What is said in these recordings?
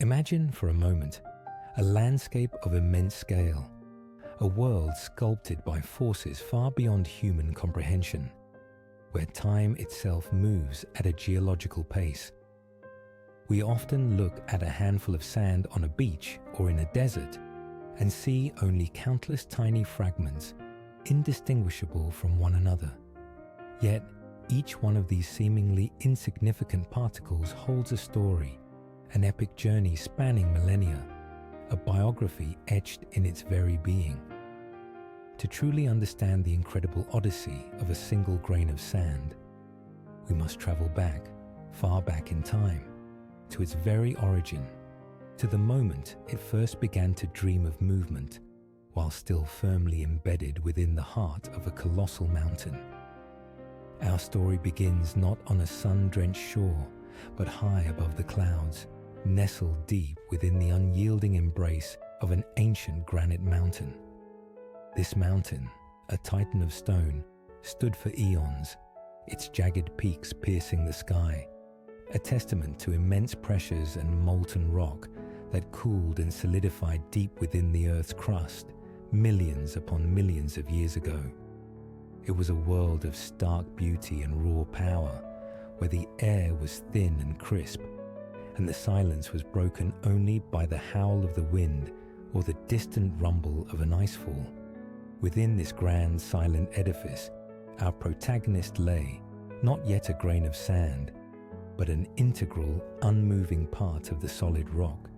Imagine for a moment a landscape of immense scale, a world sculpted by forces far beyond human comprehension, where time itself moves at a geological pace. We often look at a handful of sand on a beach or in a desert and see only countless tiny fragments, indistinguishable from one another. Yet, each one of these seemingly insignificant particles holds a story, an epic journey spanning millennia, a biography etched in its very being. To truly understand the incredible odyssey of a single grain of sand, we must travel back, far back in time, to its very origin, to the moment it first began to dream of movement, while still firmly embedded within the heart of a colossal mountain. Our story begins not on a sun-drenched shore, but high above the clouds, nestled deep within the unyielding embrace of an ancient granite mountain. This mountain, a titan of stone, stood for eons, its jagged peaks piercing the sky, a testament to immense pressures and molten rock that cooled and solidified deep within the Earth's crust millions upon millions of years ago. It was a world of stark beauty and raw power, where the air was thin and crisp, and the silence was broken only by the howl of the wind or the distant rumble of an icefall. Within this grand silent edifice, our protagonist lay, not yet a grain of sand, but an integral, unmoving part of the solid rock.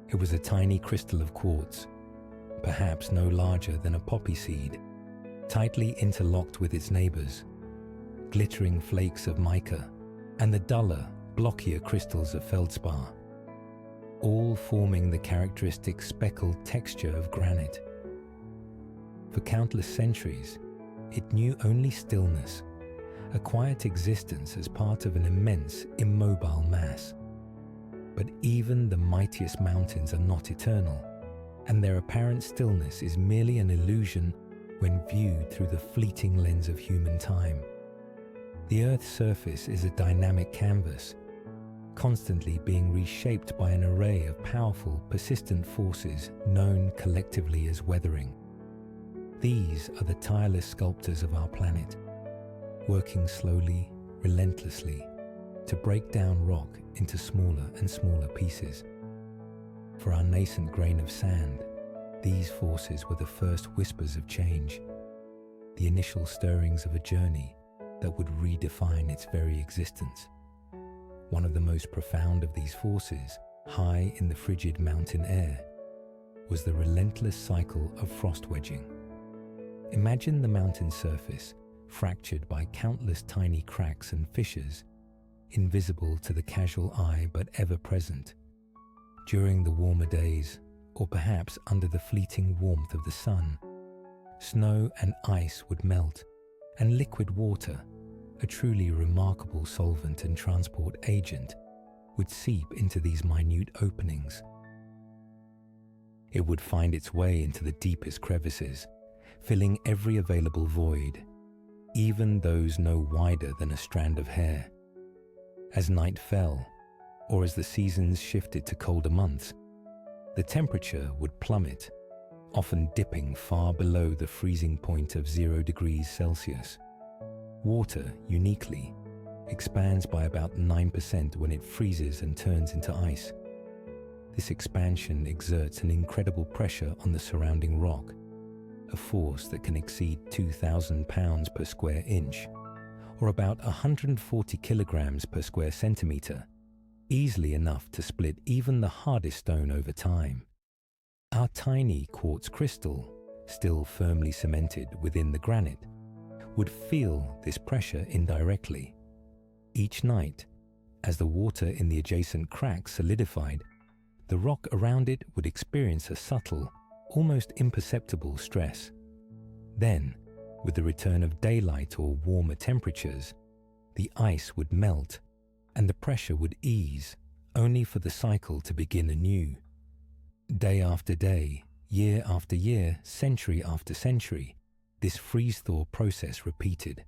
It was a tiny crystal of quartz, perhaps no larger than a poppy seed, tightly interlocked with its neighbors, glittering flakes of mica, and the duller, blockier crystals of feldspar, all forming the characteristic speckled texture of granite. For countless centuries, it knew only stillness, a quiet existence as part of an immense, immobile mass. But even the mightiest mountains are not eternal, and their apparent stillness is merely an illusion when viewed through the fleeting lens of human time. The Earth's surface is a dynamic canvas, constantly being reshaped by an array of powerful, persistent forces known collectively as weathering. These are the tireless sculptors of our planet, working slowly, relentlessly, to break down rock into smaller and smaller pieces. For our nascent grain of sand, these forces were the first whispers of change, the initial stirrings of a journey that would redefine its very existence. One of the most profound of these forces, high in the frigid mountain air, was the relentless cycle of frost wedging. Imagine the mountain surface fractured by countless tiny cracks and fissures, invisible to the casual eye but ever present. During the warmer days, or perhaps under the fleeting warmth of the sun, snow and ice would melt, and liquid water, a truly remarkable solvent and transport agent, would seep into these minute openings. It would find its way into the deepest crevices, filling every available void, even those no wider than a strand of hair. As night fell, or as the seasons shifted to colder months, the temperature would plummet, often dipping far below the freezing point of 0 degrees Celsius. Water, uniquely, expands by about 9% when it freezes and turns into ice. This expansion exerts an incredible pressure on the surrounding rock, a force that can exceed 2,000 pounds per square inch, or about 140 kilograms per square centimeter, easily enough to split even the hardest stone over time. Our tiny quartz crystal, still firmly cemented within the granite, would feel this pressure indirectly. Each night, as the water in the adjacent cracks solidified, the rock around it would experience a subtle, almost imperceptible stress. Then, with the return of daylight or warmer temperatures, the ice would melt and the pressure would ease, only for the cycle to begin anew. Day after day, year after year, century after century, this freeze-thaw process repeated.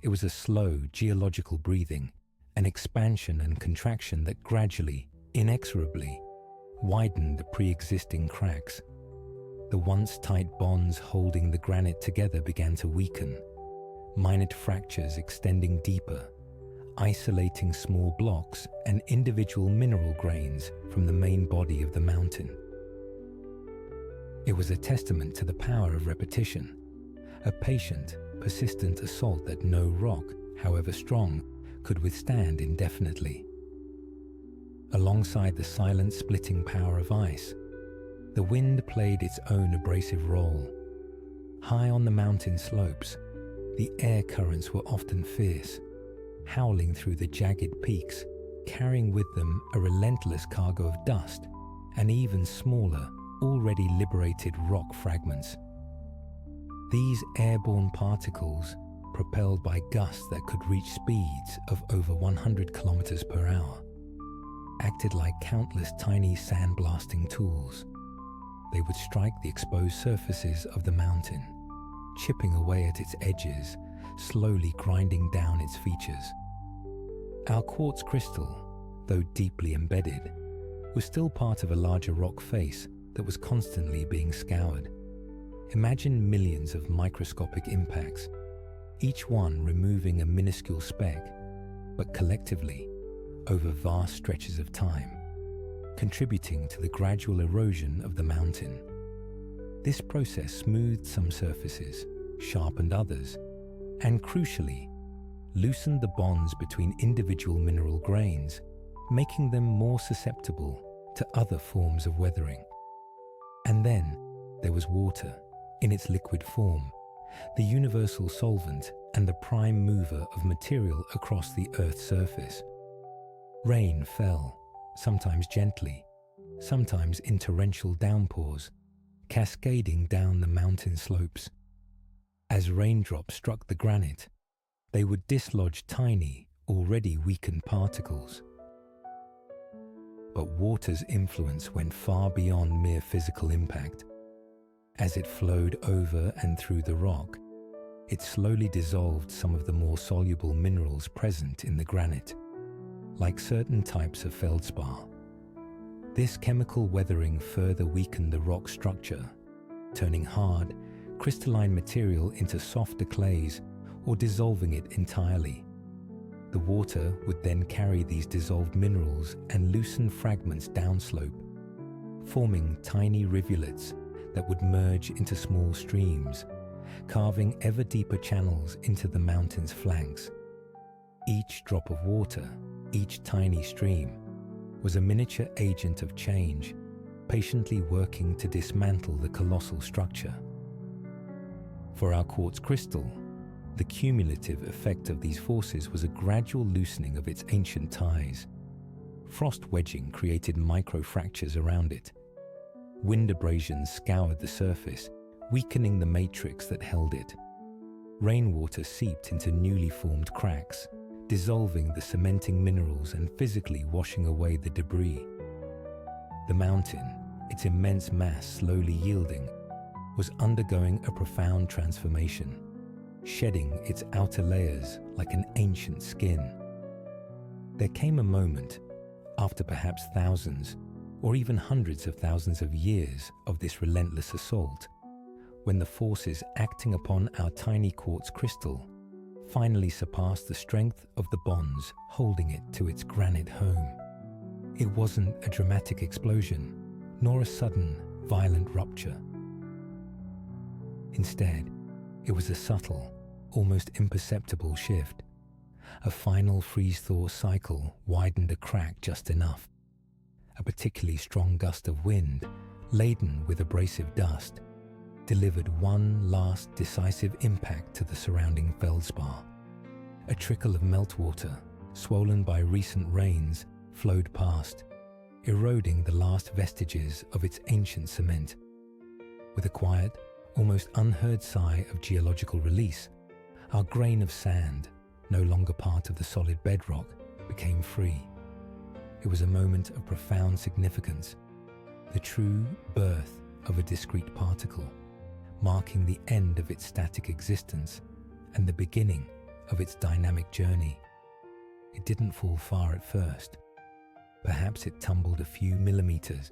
It was a slow geological breathing, an expansion and contraction that gradually, inexorably widened the pre-existing cracks. The once tight bonds holding the granite together began to weaken, minute fractures extending deeper, isolating small blocks and individual mineral grains from the main body of the mountain. It was a testament to the power of repetition, a patient, persistent assault that no rock, however strong, could withstand indefinitely. Alongside the silent splitting power of ice, the wind played its own abrasive role. High on the mountain slopes, the air currents were often fierce, howling through the jagged peaks, carrying with them a relentless cargo of dust and even smaller, already liberated rock fragments. These airborne particles, propelled by gusts that could reach speeds of over 100 kilometers per hour, acted like countless tiny sandblasting tools. They would strike the exposed surfaces of the mountain, chipping away at its edges, slowly grinding down its features. Our quartz crystal, though deeply embedded, was still part of a larger rock face that was constantly being scoured. Imagine millions of microscopic impacts, each one removing a minuscule speck, but collectively, over vast stretches of time, contributing to the gradual erosion of the mountain. This process smoothed some surfaces, sharpened others, and crucially, loosened the bonds between individual mineral grains, making them more susceptible to other forms of weathering. And then there was water, in its liquid form, the universal solvent and the prime mover of material across the Earth's surface. Rain fell, sometimes gently, sometimes in torrential downpours, cascading down the mountain slopes. As raindrops struck the granite, they would dislodge tiny, already weakened particles. But water's influence went far beyond mere physical impact. As it flowed over and through the rock, it slowly dissolved some of the more soluble minerals present in the granite, like certain types of feldspar. This chemical weathering further weakened the rock structure, turning hard, crystalline material into softer clays or dissolving it entirely. The water would then carry these dissolved minerals and loosen fragments downslope, forming tiny rivulets that would merge into small streams, carving ever deeper channels into the mountain's flanks. Each drop of water, each tiny stream, was a miniature agent of change, patiently working to dismantle the colossal structure. For our quartz crystal, the cumulative effect of these forces was a gradual loosening of its ancient ties. Frost wedging created microfractures around it. Wind abrasions scoured the surface, weakening the matrix that held it. Rainwater seeped into newly formed cracks, dissolving the cementing minerals and physically washing away the debris. The mountain, its immense mass slowly yielding, was undergoing a profound transformation, shedding its outer layers like an ancient skin. There came a moment, after perhaps thousands or even hundreds of thousands of years of this relentless assault, when the forces acting upon our tiny quartz crystal finally surpassed the strength of the bonds holding it to its granite home. It wasn't a dramatic explosion, nor a sudden, violent rupture. Instead, it was a subtle, almost imperceptible shift. A final freeze-thaw cycle widened a crack just enough. A particularly strong gust of wind, laden with abrasive dust, delivered one last decisive impact to the surrounding feldspar. A trickle of meltwater, swollen by recent rains, flowed past, eroding the last vestiges of its ancient cement. With a quiet, almost unheard sigh of geological release, our grain of sand, no longer part of the solid bedrock, became free. It was a moment of profound significance, the true birth of a discrete particle, marking the end of its static existence and the beginning of its dynamic journey. It didn't fall far at first. Perhaps it tumbled a few millimeters,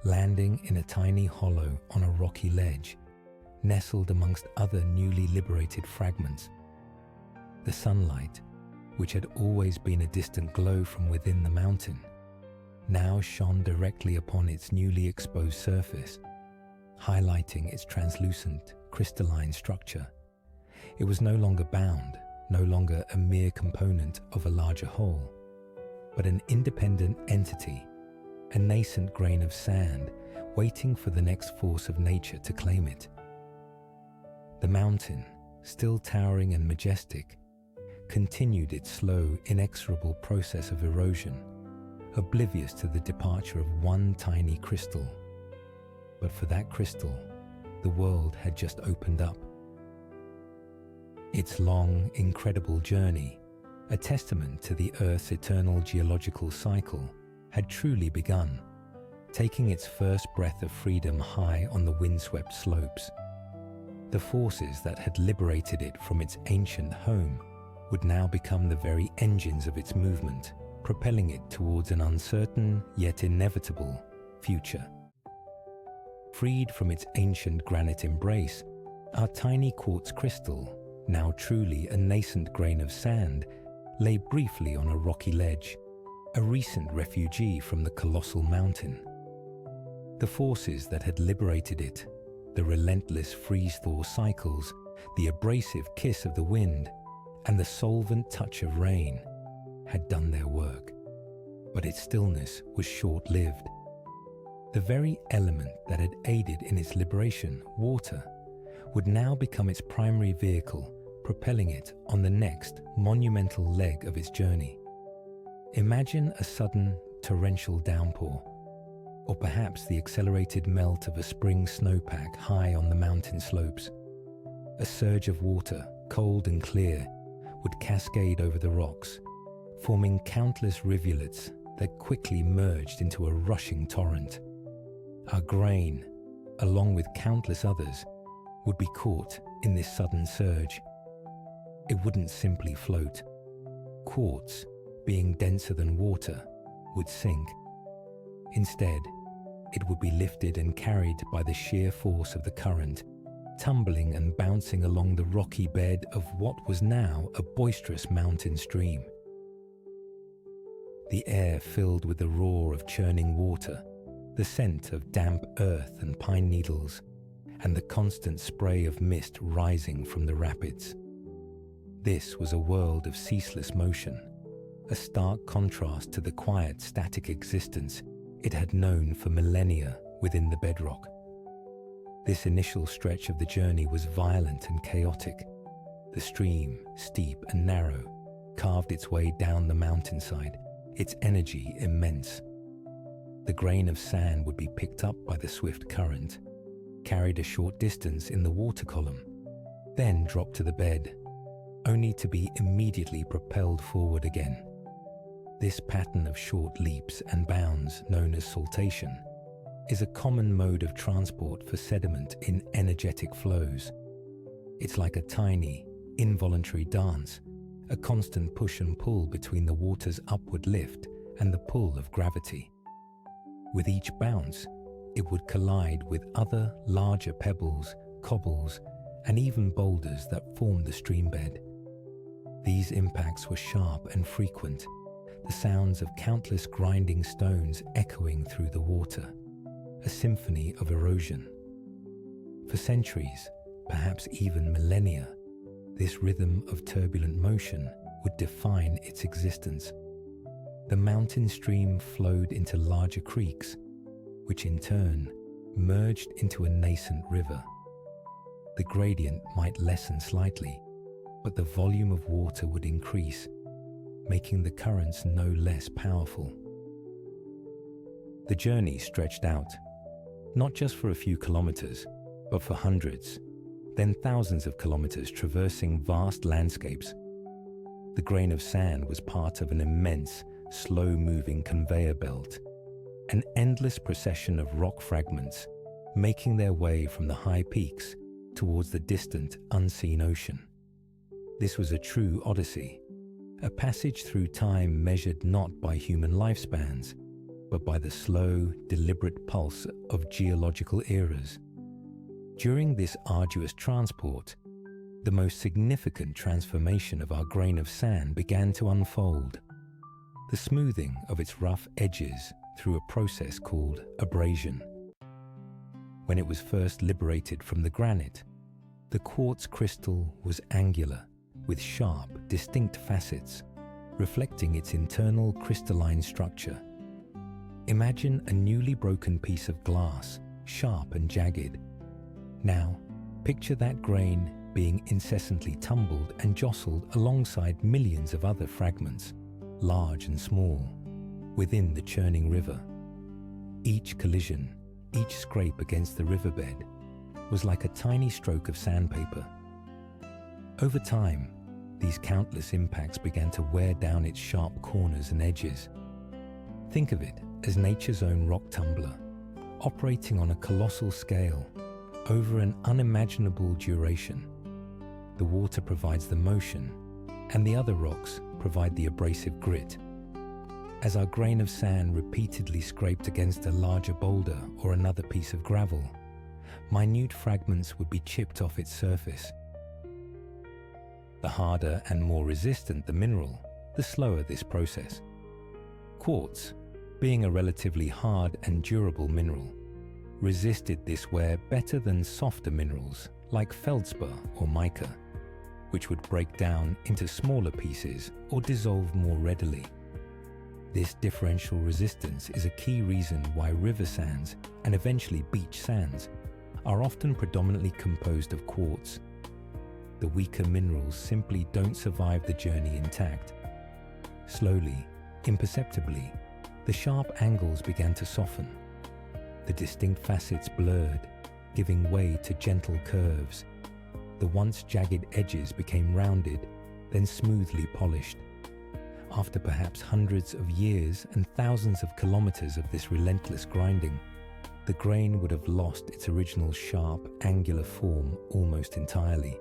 landing in a tiny hollow on a rocky ledge, nestled amongst other newly liberated fragments. The sunlight, which had always been a distant glow from within the mountain, now shone directly upon its newly exposed surface, highlighting its translucent, crystalline structure. It was no longer bound, no longer a mere component of a larger whole, but an independent entity, a nascent grain of sand waiting for the next force of nature to claim it. The mountain, still towering and majestic, continued its slow, inexorable process of erosion, oblivious to the departure of one tiny crystal. But for that crystal, the world had just opened up. Its long, incredible journey, a testament to the Earth's eternal geological cycle, had truly begun, taking its first breath of freedom high on the windswept slopes. The forces that had liberated it from its ancient home would now become the very engines of its movement, propelling it towards an uncertain yet inevitable future. Freed from its ancient granite embrace, our tiny quartz crystal, now truly a nascent grain of sand, lay briefly on a rocky ledge, a recent refugee from the colossal mountain. The forces that had liberated it, the relentless freeze-thaw cycles, the abrasive kiss of the wind, and the solvent touch of rain, had done their work. But its stillness was short-lived. The very element that had aided in its liberation, water, would now become its primary vehicle, propelling it on the next monumental leg of its journey. Imagine a sudden torrential downpour, or perhaps the accelerated melt of a spring snowpack high on the mountain slopes. A surge of water, cold and clear, would cascade over the rocks, forming countless rivulets that quickly merged into a rushing torrent. Our grain, along with countless others, would be caught in this sudden surge. It wouldn't simply float. Quartz, being denser than water, would sink. Instead, it would be lifted and carried by the sheer force of the current, tumbling and bouncing along the rocky bed of what was now a boisterous mountain stream. The air filled with the roar of churning water, the scent of damp earth and pine needles, and the constant spray of mist rising from the rapids. This was a world of ceaseless motion, a stark contrast to the quiet, static existence it had known for millennia within the bedrock. This initial stretch of the journey was violent and chaotic. The stream, steep and narrow, carved its way down the mountainside, its energy immense. The grain of sand would be picked up by the swift current, carried a short distance in the water column, then dropped to the bed, only to be immediately propelled forward again. This pattern of short leaps and bounds, known as saltation, is a common mode of transport for sediment in energetic flows. It's like a tiny, involuntary dance, a constant push and pull between the water's upward lift and the pull of gravity. With each bounce, it would collide with other larger pebbles, cobbles, and even boulders that formed the stream bed. These impacts were sharp and frequent, the sounds of countless grinding stones echoing through the water, a symphony of erosion. For centuries, perhaps even millennia, this rhythm of turbulent motion would define its existence. The mountain stream flowed into larger creeks, which in turn merged into a nascent river. The gradient might lessen slightly, but the volume of water would increase, making the currents no less powerful. The journey stretched out, not just for a few kilometers, but for hundreds, then thousands of kilometers traversing vast landscapes. The grain of sand was part of an immense, slow-moving conveyor belt, an endless procession of rock fragments making their way from the high peaks towards the distant, unseen ocean. This was a true odyssey, a passage through time measured not by human lifespans, but by the slow, deliberate pulse of geological eras. During this arduous transport, the most significant transformation of our grain of sand began to unfold, the smoothing of its rough edges through a process called abrasion. When it was first liberated from the granite, the quartz crystal was angular, with sharp, distinct facets, reflecting its internal crystalline structure. Imagine a newly broken piece of glass, sharp and jagged. Now, picture that grain being incessantly tumbled and jostled alongside millions of other fragments, large and small, within the churning river. Each collision, each scrape against the riverbed, was like a tiny stroke of sandpaper. Over time, these countless impacts began to wear down its sharp corners and edges. Think of it as nature's own rock tumbler, operating on a colossal scale over an unimaginable duration. The water provides the motion, and the other rocks provide the abrasive grit. As our grain of sand repeatedly scraped against a larger boulder or another piece of gravel, minute fragments would be chipped off its surface. The harder and more resistant the mineral, the slower this process. Quartz, being a relatively hard and durable mineral, resisted this wear better than softer minerals like feldspar or mica, which would break down into smaller pieces or dissolve more readily. This differential resistance is a key reason why river sands, and eventually beach sands, are often predominantly composed of quartz. The weaker minerals simply don't survive the journey intact. Slowly, imperceptibly, the sharp angles began to soften. The distinct facets blurred, giving way to gentle curves. The once jagged edges became rounded, then smoothly polished. After perhaps hundreds of years and thousands of kilometers of this relentless grinding, the grain would have lost its original sharp, angular form almost entirely.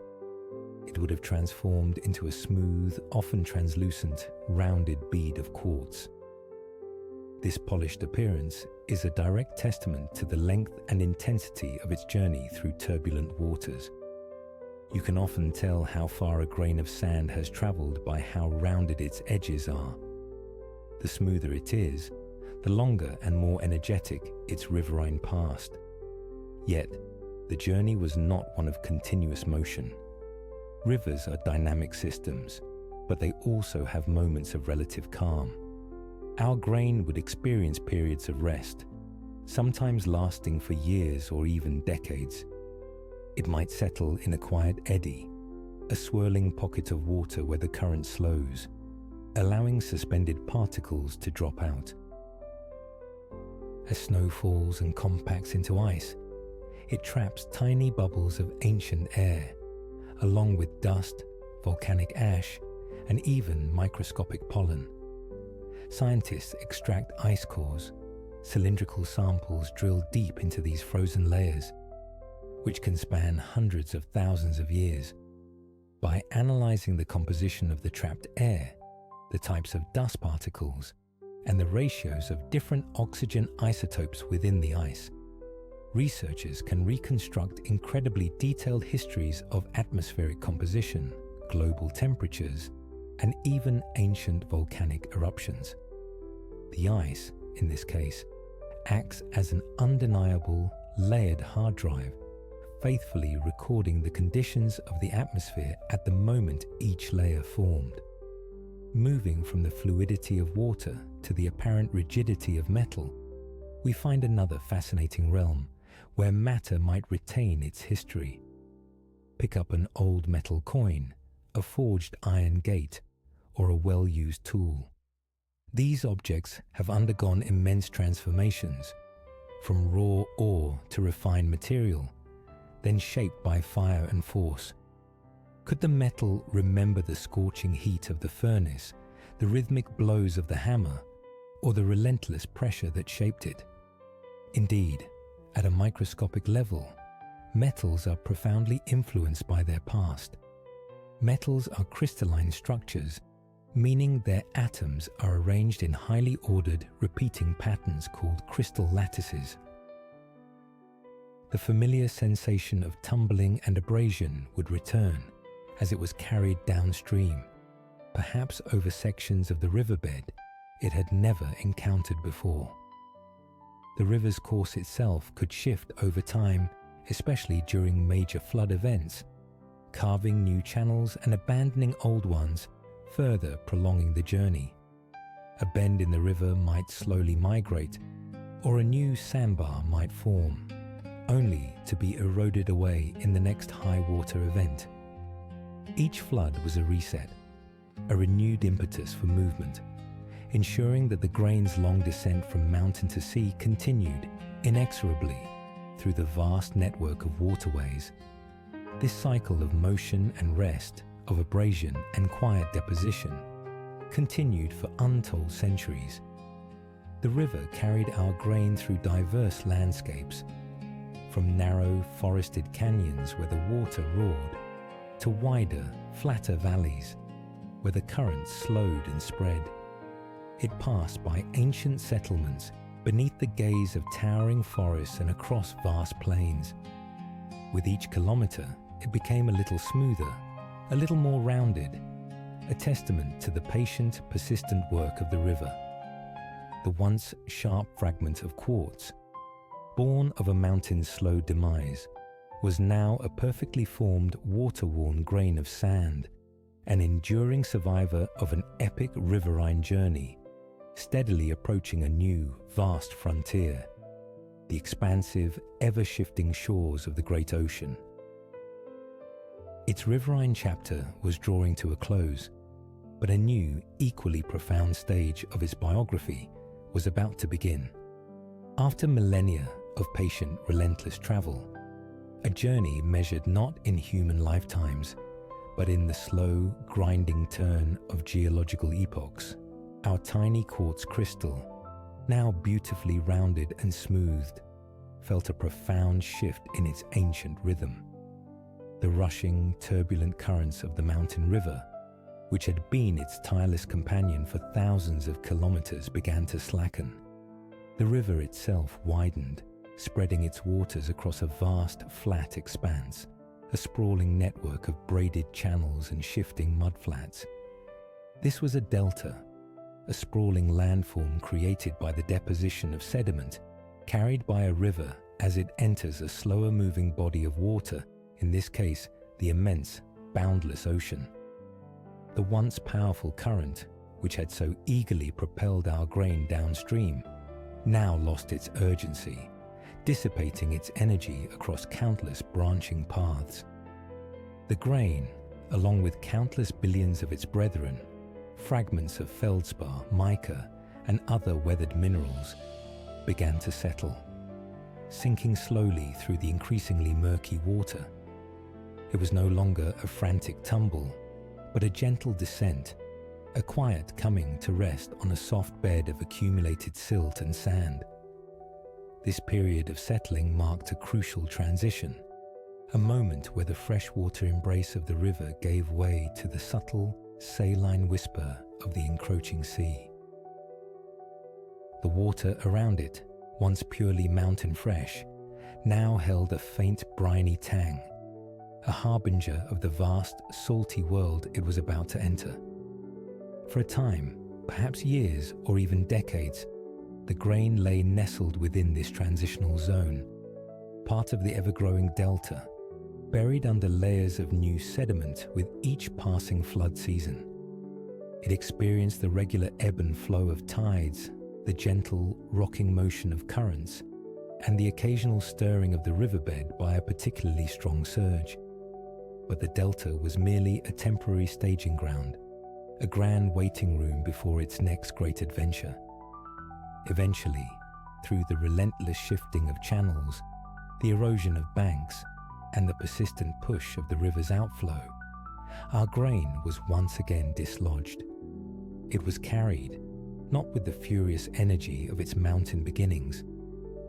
It would have transformed into a smooth, often translucent, rounded bead of quartz. This polished appearance is a direct testament to the length and intensity of its journey through turbulent waters. You can often tell how far a grain of sand has traveled by how rounded its edges are. The smoother it is, the longer and more energetic its riverine past. Yet, the journey was not one of continuous motion. Rivers are dynamic systems, but they also have moments of relative calm. Our grain would experience periods of rest, sometimes lasting for years or even decades. It might settle in a quiet eddy, a swirling pocket of water where the current slows, allowing suspended particles to drop out. As snow falls and compacts into ice, it traps tiny bubbles of ancient air, along with dust, volcanic ash, and even microscopic pollen. Scientists extract ice cores, cylindrical samples drilled deep into these frozen layers, which can span hundreds of thousands of years. By analyzing the composition of the trapped air, the types of dust particles, and the ratios of different oxygen isotopes within the ice, researchers can reconstruct incredibly detailed histories of atmospheric composition, global temperatures, and even ancient volcanic eruptions. The ice, in this case, acts as an undeniable, layered hard drive, faithfully recording the conditions of the atmosphere at the moment each layer formed. Moving from the fluidity of water to the apparent rigidity of metal, we find another fascinating realm where matter might retain its history. Pick up an old metal coin, a forged iron gate, or a well-used tool. These objects have undergone immense transformations, from raw ore to refined material, then shaped by fire and force. Could the metal remember the scorching heat of the furnace, the rhythmic blows of the hammer, or the relentless pressure that shaped it? Indeed, at a microscopic level, metals are profoundly influenced by their past. Metals are crystalline structures, meaning their atoms are arranged in highly ordered, repeating patterns called crystal lattices. The familiar sensation of tumbling and abrasion would return as it was carried downstream, perhaps over sections of the riverbed it had never encountered before. The river's course itself could shift over time, especially during major flood events, carving new channels and abandoning old ones, further prolonging the journey. A bend in the river might slowly migrate, or a new sandbar might form, only to be eroded away in the next high water event. Each flood was a reset, a renewed impetus for movement, ensuring that the grain's long descent from mountain to sea continued inexorably through the vast network of waterways. This cycle of motion and rest, of abrasion and quiet deposition, continued for untold centuries. The river carried our grain through diverse landscapes, from narrow, forested canyons where the water roared, to wider, flatter valleys where the currents slowed and spread. It passed by ancient settlements beneath the gaze of towering forests and across vast plains. With each kilometre, it became a little smoother, a little more rounded, a testament to the patient, persistent work of the river. The once sharp fragment of quartz, born of a mountain's slow demise, was now a perfectly formed, water-worn grain of sand, an enduring survivor of an epic riverine journey, steadily approaching a new, vast frontier, the expansive, ever-shifting shores of the great ocean. Its riverine chapter was drawing to a close, but a new, equally profound stage of its biography was about to begin. After millennia of patient, relentless travel, a journey measured not in human lifetimes, but in the slow, grinding turn of geological epochs, our tiny quartz crystal, now beautifully rounded and smoothed, felt a profound shift in its ancient rhythm. The rushing, turbulent currents of the mountain river, which had been its tireless companion for thousands of kilometers, began to slacken. The river itself widened, spreading its waters across a vast, flat expanse, a sprawling network of braided channels and shifting mudflats. This was a delta, a sprawling landform created by the deposition of sediment carried by a river as it enters a slower-moving body of water, in this case, the immense, boundless ocean. The once powerful current, which had so eagerly propelled our grain downstream, now lost its urgency, dissipating its energy across countless branching paths. The grain, along with countless billions of its brethren, fragments of feldspar, mica, and other weathered minerals, began to settle, sinking slowly through the increasingly murky water. It was no longer a frantic tumble, but a gentle descent, a quiet coming to rest on a soft bed of accumulated silt and sand. This period of settling marked a crucial transition, a moment where the freshwater embrace of the river gave way to the subtle, saline whisper of the encroaching sea. The water around it, once purely mountain fresh, now held a faint briny tang, a harbinger of the vast, salty world it was about to enter. For a time, perhaps years or even decades, the grain lay nestled within this transitional zone, part of the ever-growing delta, buried under layers of new sediment with each passing flood season. It experienced the regular ebb and flow of tides, the gentle, rocking motion of currents, and the occasional stirring of the riverbed by a particularly strong surge. But the delta was merely a temporary staging ground, a grand waiting room before its next great adventure. Eventually, through the relentless shifting of channels, the erosion of banks, and the persistent push of the river's outflow, our grain was once again dislodged. It was carried, not with the furious energy of its mountain beginnings,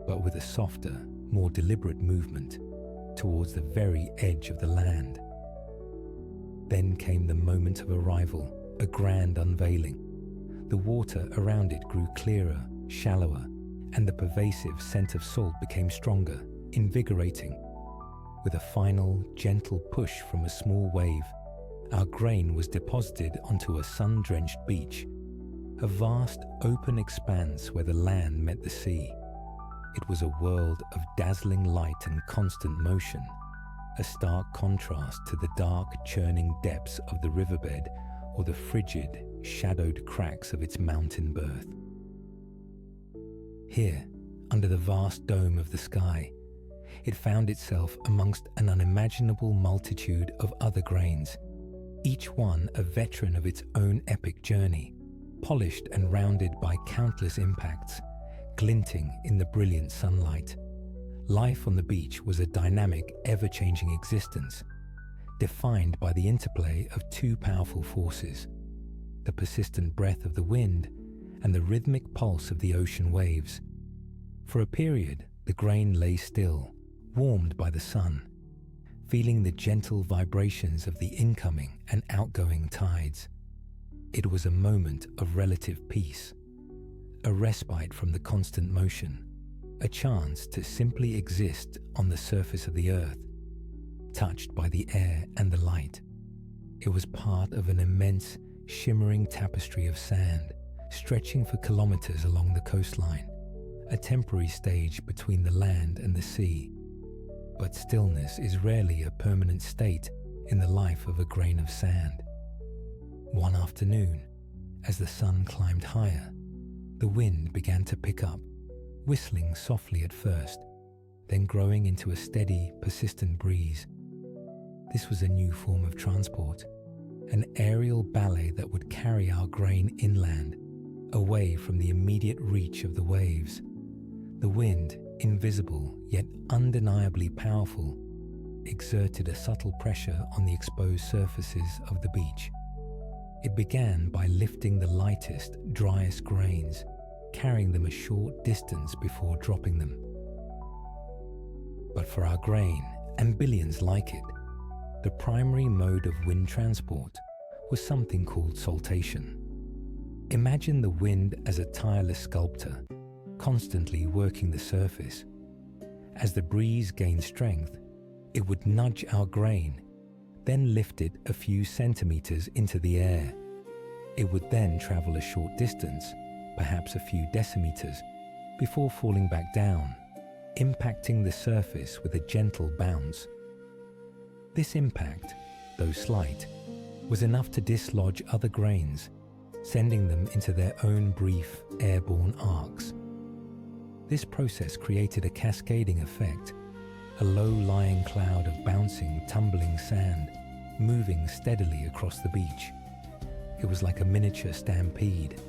but with a softer, more deliberate movement towards the very edge of the land. Then came the moment of arrival, a grand unveiling. The water around it grew clearer, shallower, and the pervasive scent of salt became stronger, invigorating. With a final, gentle push from a small wave, our grain was deposited onto a sun-drenched beach, a vast open expanse where the land met the sea. It was a world of dazzling light and constant motion, a stark contrast to the dark, churning depths of the riverbed or the frigid, shadowed cracks of its mountain birth. Here, under the vast dome of the sky, it found itself amongst an unimaginable multitude of other grains, each one a veteran of its own epic journey, polished and rounded by countless impacts, glinting in the brilliant sunlight. Life on the beach was a dynamic, ever-changing existence, defined by the interplay of two powerful forces: the persistent breath of the wind and the rhythmic pulse of the ocean waves. For a period, the grain lay still, warmed by the sun, feeling the gentle vibrations of the incoming and outgoing tides. It was a moment of relative peace, a respite from the constant motion, a chance to simply exist on the surface of the earth, touched by the air and the light. It was part of an immense, shimmering tapestry of sand, stretching for kilometers along the coastline, a temporary stage between the land and the sea. But stillness is rarely a permanent state in the life of a grain of sand. One afternoon, as the sun climbed higher, the wind began to pick up, whistling softly at first, then growing into a steady, persistent breeze. This was a new form of transport, an aerial ballet that would carry our grain inland, away from the immediate reach of the waves. The wind, invisible yet undeniably powerful, exerted a subtle pressure on the exposed surfaces of the beach. It began by lifting the lightest, driest grains, carrying them a short distance before dropping them. But for our grain, and billions like it, the primary mode of wind transport was something called saltation. Imagine the wind as a tireless sculptor, constantly working the surface. As the breeze gained strength, it would nudge our grain, then lift it a few centimeters into the air. It would then travel a short distance, perhaps a few decimeters, before falling back down, impacting the surface with a gentle bounce. This impact, though slight, was enough to dislodge other grains, sending them into their own brief, airborne arcs. This process created a cascading effect, a low-lying cloud of bouncing, tumbling sand, moving steadily across the beach. It was like a miniature stampede,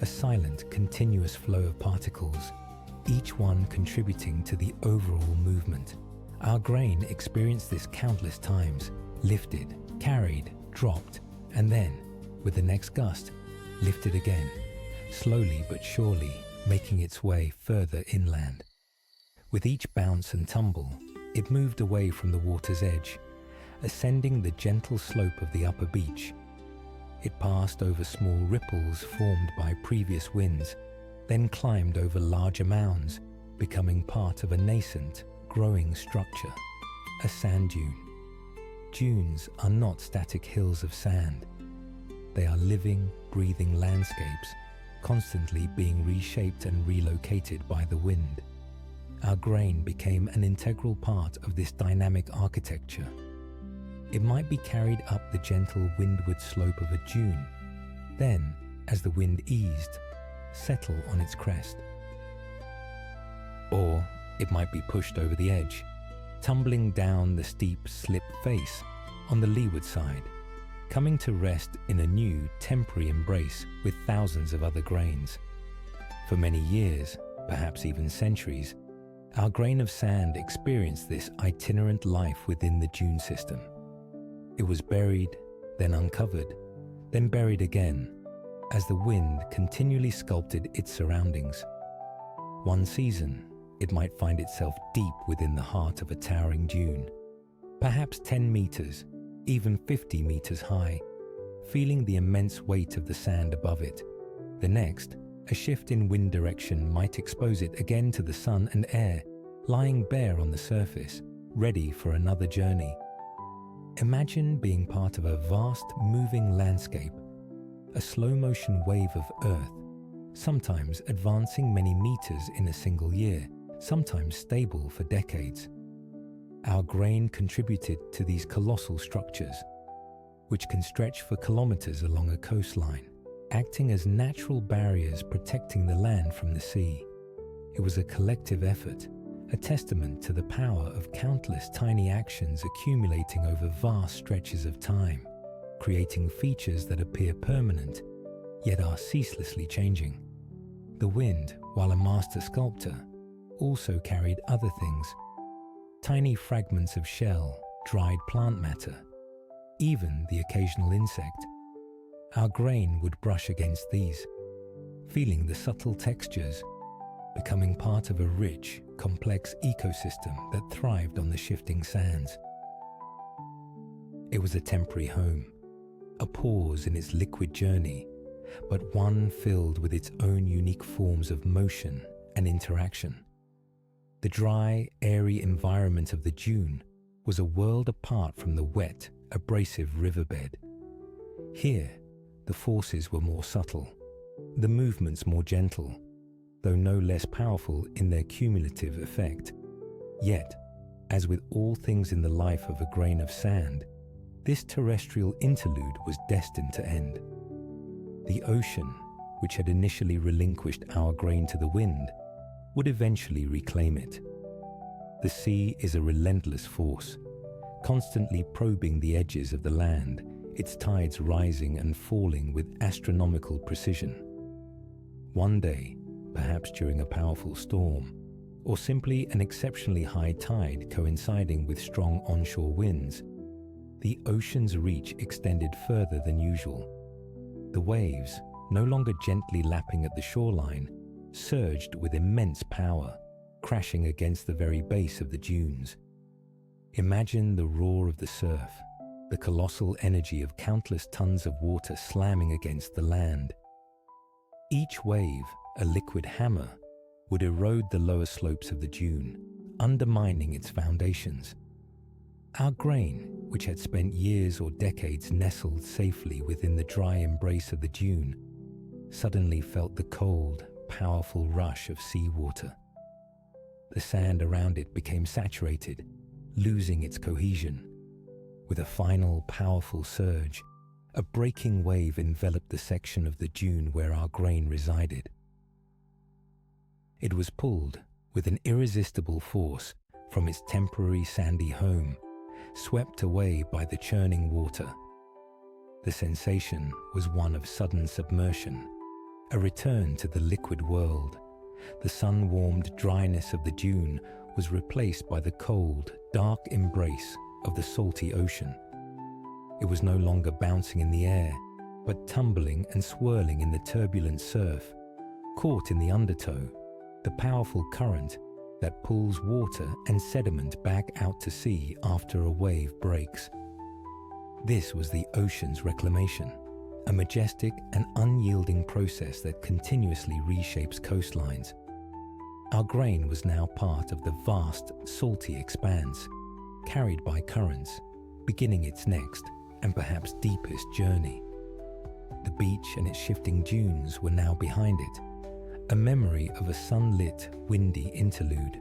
a silent, continuous flow of particles, each one contributing to the overall movement. Our grain experienced this countless times, lifted, carried, dropped, and then, with the next gust, lifted again, slowly but surely making its way further inland. With each bounce and tumble, it moved away from the water's edge, ascending the gentle slope of the upper beach. It passed over small ripples formed by previous winds, then climbed over larger mounds, becoming part of a nascent, growing structure, a sand dune. Dunes are not static hills of sand. They are living, breathing landscapes, constantly being reshaped and relocated by the wind. Our grain became an integral part of this dynamic architecture. It might be carried up the gentle windward slope of a dune, then, as the wind eased, settle on its crest. Or it might be pushed over the edge, tumbling down the steep slip face on the leeward side, coming to rest in a new temporary embrace with thousands of other grains. For many years, perhaps even centuries, our grain of sand experienced this itinerant life within the dune system. It was buried, then uncovered, then buried again, as the wind continually sculpted its surroundings. One season, it might find itself deep within the heart of a towering dune, perhaps 10 meters, even 50 meters high, feeling the immense weight of the sand above it. The next, a shift in wind direction might expose it again to the sun and air, lying bare on the surface, ready for another journey. Imagine being part of a vast, moving landscape, a slow-motion wave of Earth, sometimes advancing many meters in a single year, sometimes stable for decades. Our grain contributed to these colossal structures, which can stretch for kilometers along a coastline, acting as natural barriers protecting the land from the sea. It was a collective effort, a testament to the power of countless tiny actions accumulating over vast stretches of time, creating features that appear permanent, yet are ceaselessly changing. The wind, while a master sculptor, also carried other things: tiny fragments of shell, dried plant matter, even the occasional insect. Our grain would brush against these, feeling the subtle textures, becoming part of a rich, complex ecosystem that thrived on the shifting sands. It was a temporary home, a pause in its liquid journey, but one filled with its own unique forms of motion and interaction. The dry, airy environment of the dune was a world apart from the wet, abrasive riverbed. Here, the forces were more subtle, the movements more gentle, though no less powerful in their cumulative effect. Yet, as with all things in the life of a grain of sand, this terrestrial interlude was destined to end. The ocean, which had initially relinquished our grain to the wind, would eventually reclaim it. The sea is a relentless force, constantly probing the edges of the land, its tides rising and falling with astronomical precision. One day, perhaps during a powerful storm, or simply an exceptionally high tide coinciding with strong onshore winds, the ocean's reach extended further than usual. The waves, no longer gently lapping at the shoreline, surged with immense power, crashing against the very base of the dunes. Imagine the roar of the surf, the colossal energy of countless tons of water slamming against the land. Each wave, a liquid hammer, would erode the lower slopes of the dune, undermining its foundations. Our grain, which had spent years or decades nestled safely within the dry embrace of the dune, suddenly felt the cold, powerful rush of seawater. The sand around it became saturated, losing its cohesion. With a final, powerful surge, a breaking wave enveloped the section of the dune where our grain resided. It was pulled with an irresistible force from its temporary sandy home, swept away by the churning water. The sensation was one of sudden submersion, a return to the liquid world. The sun-warmed dryness of the dune was replaced by the cold, dark embrace of the salty ocean. It was no longer bouncing in the air, but tumbling and swirling in the turbulent surf, caught in the undertow, the powerful current that pulls water and sediment back out to sea after a wave breaks. This was the ocean's reclamation, a majestic and unyielding process that continuously reshapes coastlines. Our grain was now part of the vast, salty expanse, carried by currents, beginning its next and perhaps deepest journey. The beach and its shifting dunes were now behind it, a memory of a sunlit, windy interlude.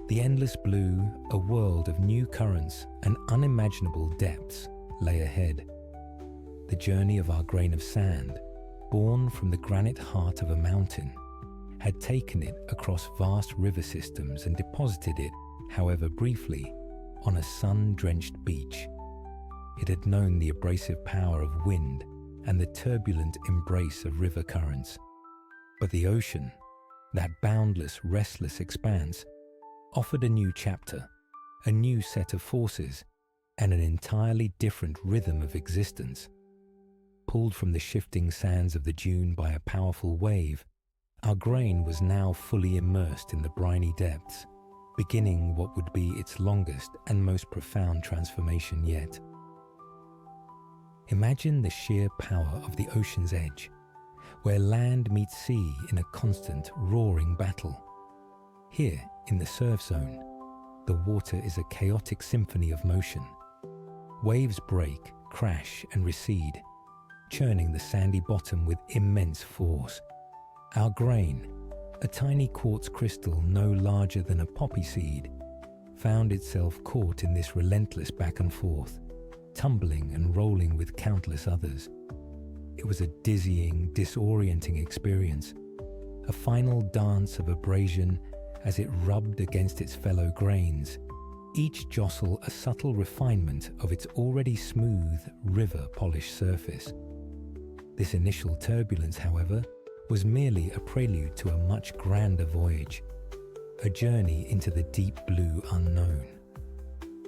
The endless blue, a world of new currents and unimaginable depths, lay ahead. The journey of our grain of sand, born from the granite heart of a mountain, had taken it across vast river systems and deposited it, however briefly, on a sun-drenched beach. It had known the abrasive power of wind and the turbulent embrace of river currents. But the ocean, that boundless, restless expanse, offered a new chapter, a new set of forces, and an entirely different rhythm of existence. Pulled from the shifting sands of the dune by a powerful wave, our grain was now fully immersed in the briny depths, beginning what would be its longest and most profound transformation yet. Imagine the sheer power of the ocean's edge, where land meets sea in a constant, roaring battle. Here, in the surf zone, the water is a chaotic symphony of motion. Waves break, crash, and recede, churning the sandy bottom with immense force. Our grain, a tiny quartz crystal no larger than a poppy seed, found itself caught in this relentless back and forth, tumbling and rolling with countless others. It was a dizzying, disorienting experience, a final dance of abrasion as it rubbed against its fellow grains, each jostle a subtle refinement of its already smooth, river-polished surface. This initial turbulence, however, was merely a prelude to a much grander voyage, a journey into the deep blue unknown.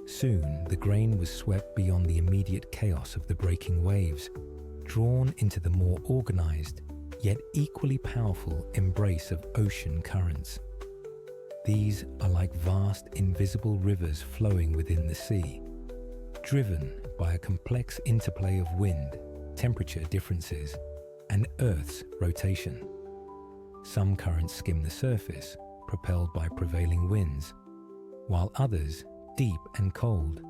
Soon, the grain was swept beyond the immediate chaos of the breaking waves, drawn into the more organized, yet equally powerful embrace of ocean currents. These are like vast, invisible rivers flowing within the sea, driven by a complex interplay of wind, temperature differences, and Earth's rotation. Some currents skim the surface, propelled by prevailing winds, while others, deep and cold,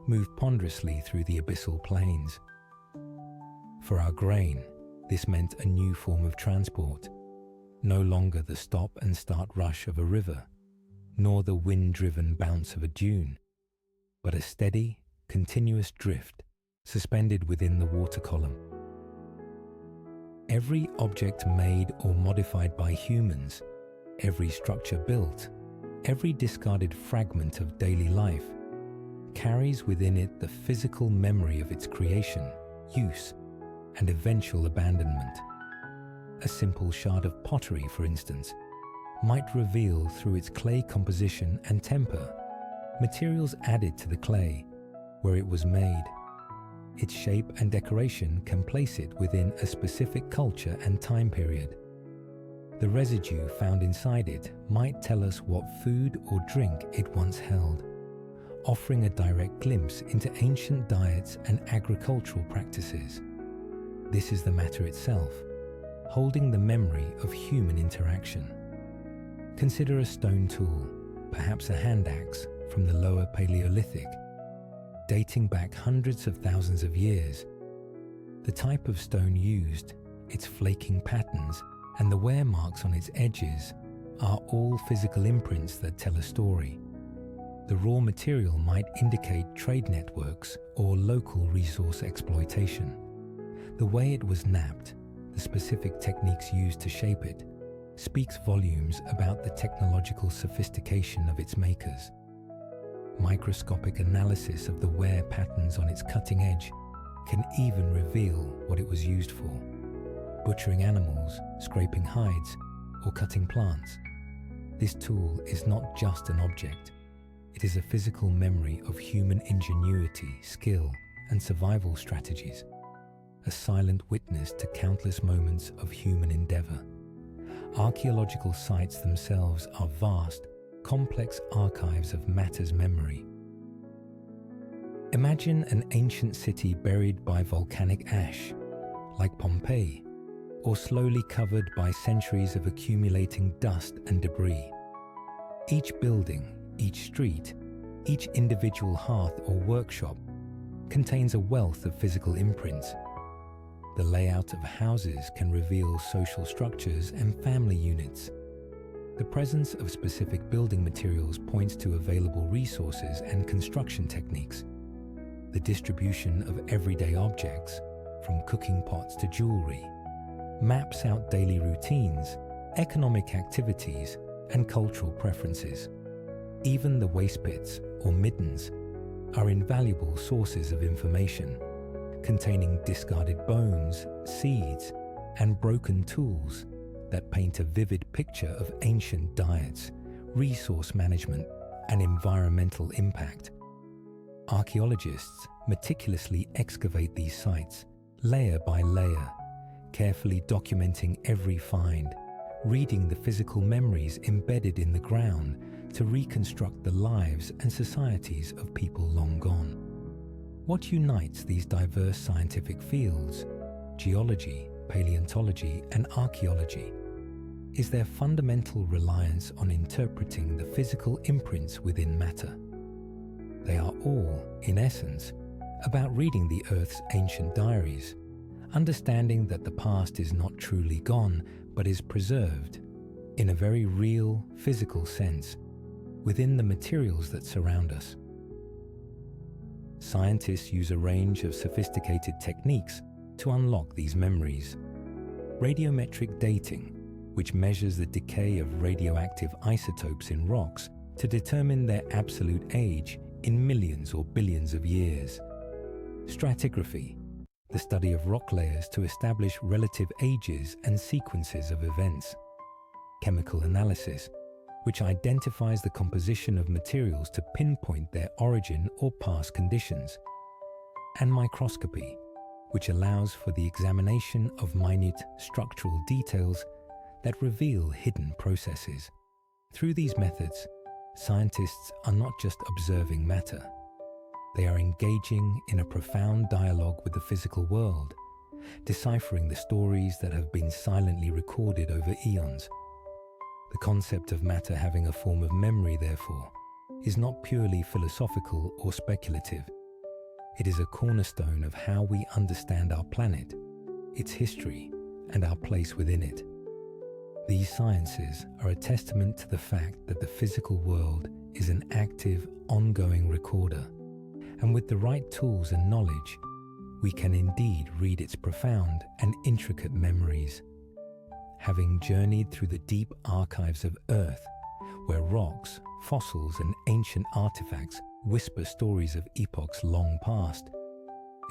move ponderously through the abyssal plains. For our grain, this meant a new form of transport, no longer the stop and start rush of a river, nor the wind-driven bounce of a dune, but a steady, continuous drift suspended within the water column. Every object made or modified by humans, every structure built, every discarded fragment of daily life, carries within it the physical memory of its creation, use, and eventual abandonment. A simple shard of pottery, for instance, might reveal through its clay composition and temper materials added to the clay where it was made. Its shape and decoration can place it within a specific culture and time period. The residue found inside it might tell us what food or drink it once held, offering a direct glimpse into ancient diets and agricultural practices. This is the matter itself, holding the memory of human interaction. Consider a stone tool, perhaps a hand axe from the lower Paleolithic, dating back hundreds of thousands of years. The type of stone used, its flaking patterns, and the wear marks on its edges are all physical imprints that tell a story. The raw material might indicate trade networks or local resource exploitation. The way it was knapped, the specific techniques used to shape it, speaks volumes about the technological sophistication of its makers. Microscopic analysis of the wear patterns on its cutting edge can even reveal what it was used for: butchering animals, scraping hides, or cutting plants. This tool is not just an object. It is a physical memory of human ingenuity, skill, and survival strategies, a silent witness to countless moments of human endeavor. Archaeological sites themselves are vast, complex archives of matter's memory. Imagine an ancient city buried by volcanic ash, like Pompeii, or slowly covered by centuries of accumulating dust and debris. Each building, each street, each individual hearth or workshop contains a wealth of physical imprints. The layout of houses can reveal social structures and family units. The presence of specific building materials points to available resources and construction techniques. The distribution of everyday objects, from cooking pots to jewelry, maps out daily routines, economic activities, and cultural preferences. Even the waste pits, or middens, are invaluable sources of information, containing discarded bones, seeds, and broken tools that paint a vivid picture of ancient diets, resource management, and environmental impact. Archaeologists meticulously excavate these sites, layer by layer, carefully documenting every find, reading the physical memories embedded in the ground to reconstruct the lives and societies of people long gone. What unites these diverse scientific fields, geology, paleontology, and archaeology, is their fundamental reliance on interpreting the physical imprints within matter. They are all, in essence, about reading the Earth's ancient diaries, understanding that the past is not truly gone, but is preserved, in a very real, physical sense, within the materials that surround us. Scientists use a range of sophisticated techniques to unlock these memories. Radiometric dating, which measures the decay of radioactive isotopes in rocks to determine their absolute age in millions or billions of years. Stratigraphy, the study of rock layers to establish relative ages and sequences of events. Chemical analysis, which identifies the composition of materials to pinpoint their origin or past conditions. And microscopy, which allows for the examination of minute structural details that reveal hidden processes. Through these methods, scientists are not just observing matter. They are engaging in a profound dialogue with the physical world, deciphering the stories that have been silently recorded over eons. The concept of matter having a form of memory, therefore, is not purely philosophical or speculative. It is a cornerstone of how we understand our planet, its history, and our place within it. These sciences are a testament to the fact that the physical world is an active, ongoing recorder, and with the right tools and knowledge, we can indeed read its profound and intricate memories. Having journeyed through the deep archives of Earth, where rocks, fossils, and ancient artifacts whisper stories of epochs long past,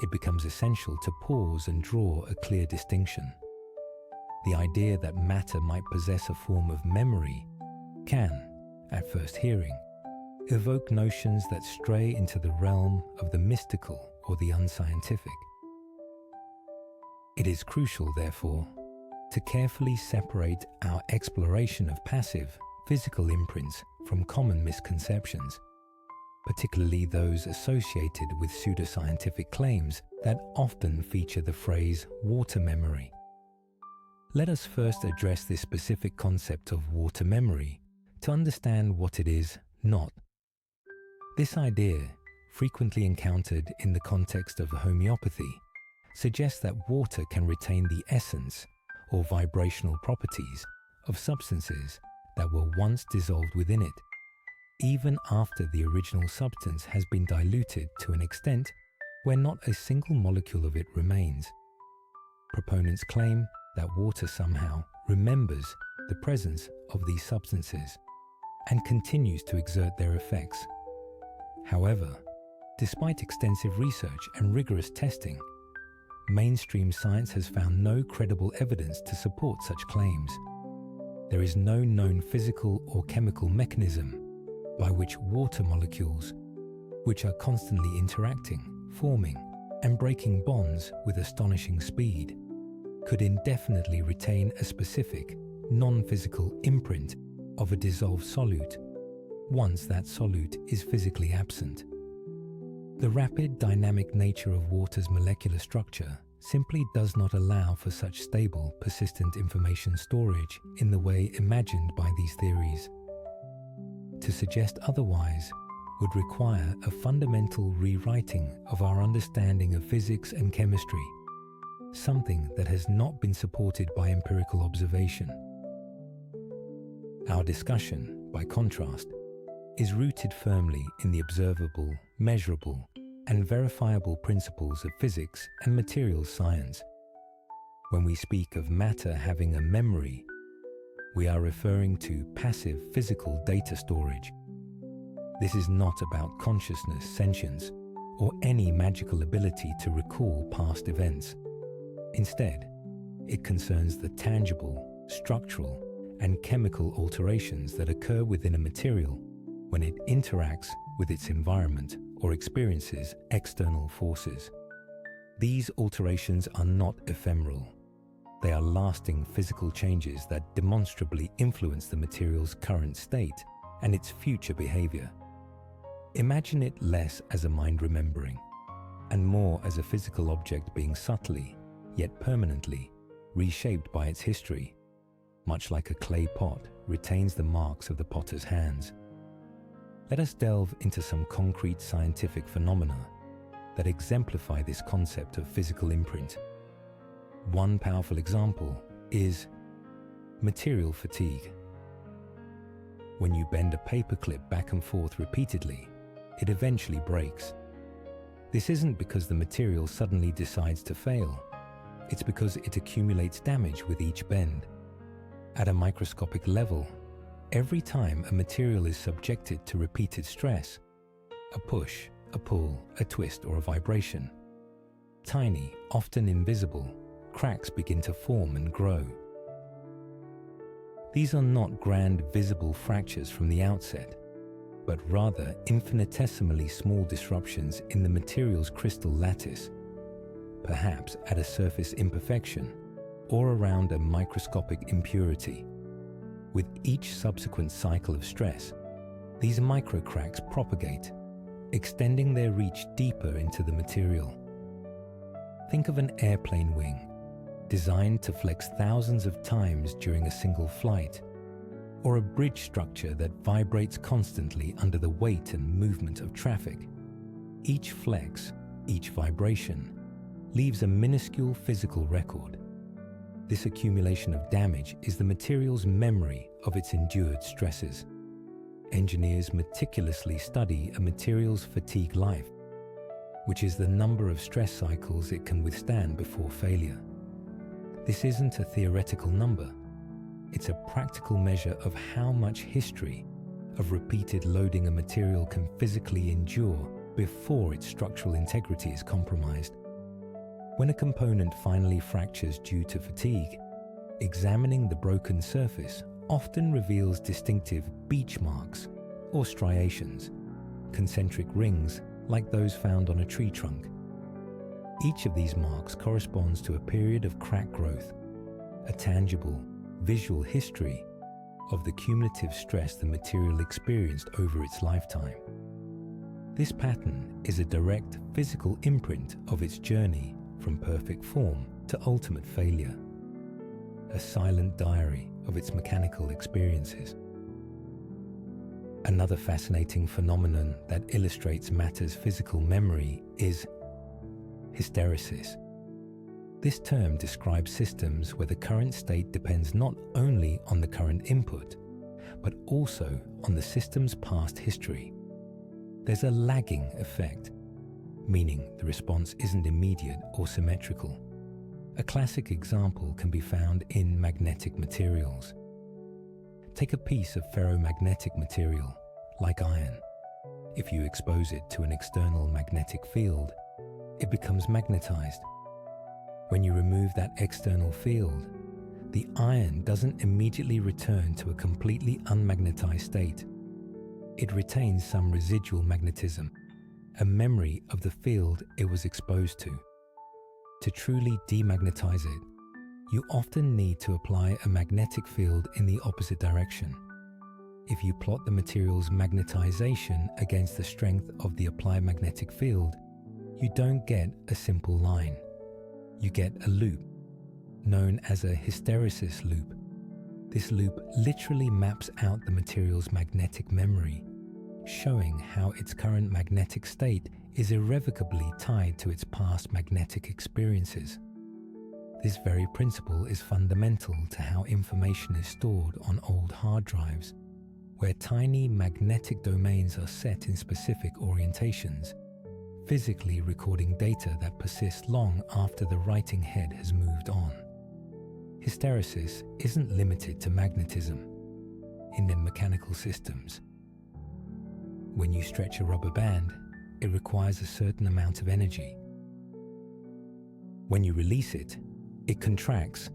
it becomes essential to pause and draw a clear distinction. The idea that matter might possess a form of memory can, at first hearing, evoke notions that stray into the realm of the mystical or the unscientific. It is crucial, therefore, to carefully separate our exploration of passive, physical imprints from common misconceptions, particularly those associated with pseudoscientific claims that often feature the phrase water memory. Let us first address this specific concept of water memory to understand what it is not. This idea, frequently encountered in the context of homeopathy, suggests that water can retain the essence or vibrational properties of substances that were once dissolved within it, even after the original substance has been diluted to an extent where not a single molecule of it remains. Proponents claim that water somehow remembers the presence of these substances and continues to exert their effects. However, despite extensive research and rigorous testing, mainstream science has found no credible evidence to support such claims. There is no known physical or chemical mechanism by which water molecules, which are constantly interacting, forming, and breaking bonds with astonishing speed, could indefinitely retain a specific, non-physical imprint of a dissolved solute once that solute is physically absent. The rapid dynamic nature of water's molecular structure simply does not allow for such stable, persistent information storage in the way imagined by these theories. To suggest otherwise would require a fundamental rewriting of our understanding of physics and chemistry, something that has not been supported by empirical observation. Our discussion, by contrast, is rooted firmly in the observable, measurable, and verifiable principles of physics and materials science. When we speak of matter having a memory, we are referring to passive physical data storage. This is not about consciousness, sentience, or any magical ability to recall past events. Instead, it concerns the tangible, structural, and chemical alterations that occur within a material when it interacts with its environment or experiences external forces. These alterations are not ephemeral. They are lasting physical changes that demonstrably influence the material's current state and its future behavior. Imagine it less as a mind remembering, and more as a physical object being subtly, yet permanently, reshaped by its history, much like a clay pot retains the marks of the potter's hands. Let us delve into some concrete scientific phenomena that exemplify this concept of physical imprint. One powerful example is material fatigue. When you bend a paperclip back and forth repeatedly, it eventually breaks. This isn't because the material suddenly decides to fail. It's because it accumulates damage with each bend. At a microscopic level, every time a material is subjected to repeated stress, a push, a pull, a twist, or a vibration, tiny, often invisible, cracks begin to form and grow. These are not grand visible fractures from the outset, but rather infinitesimally small disruptions in the material's crystal lattice, perhaps at a surface imperfection or around a microscopic impurity. With each subsequent cycle of stress, these microcracks propagate, extending their reach deeper into the material. Think of an airplane wing, designed to flex thousands of times during a single flight, or a bridge structure that vibrates constantly under the weight and movement of traffic. Each flex, each vibration, leaves a minuscule physical record. This accumulation of damage is the material's memory of its endured stresses. Engineers meticulously study a material's fatigue life, which is the number of stress cycles it can withstand before failure. This isn't a theoretical number. It's a practical measure of how much history of repeated loading a material can physically endure before its structural integrity is compromised. When a component finally fractures due to fatigue, examining the broken surface often reveals distinctive beach marks or striations, concentric rings like those found on a tree trunk. Each of these marks corresponds to a period of crack growth, a tangible, visual history of the cumulative stress the material experienced over its lifetime. This pattern is a direct physical imprint of its journey from perfect form to ultimate failure, a silent diary of its mechanical experiences. Another fascinating phenomenon that illustrates matter's physical memory is hysteresis. This term describes systems where the current state depends not only on the current input, but also on the system's past history. There's a lagging effect, meaning the response isn't immediate or symmetrical. A classic example can be found in magnetic materials. Take a piece of ferromagnetic material, like iron. If you expose it to an external magnetic field, it becomes magnetized. When you remove that external field, the iron doesn't immediately return to a completely unmagnetized state. It retains some residual magnetism, a memory of the field it was exposed to. To truly demagnetize it, you often need to apply a magnetic field in the opposite direction. If you plot the material's magnetization against the strength of the applied magnetic field, you don't get a simple line. You get a loop, known as a hysteresis loop. This loop literally maps out the material's magnetic memory, showing how its current magnetic state is irrevocably tied to its past magnetic experiences. This very principle is fundamental to how information is stored on old hard drives, where tiny magnetic domains are set in specific orientations, physically recording data that persists long after the writing head has moved on. Hysteresis isn't limited to magnetism. In the mechanical systems, when you stretch a rubber band, it requires a certain amount of energy. When you release it, it contracts,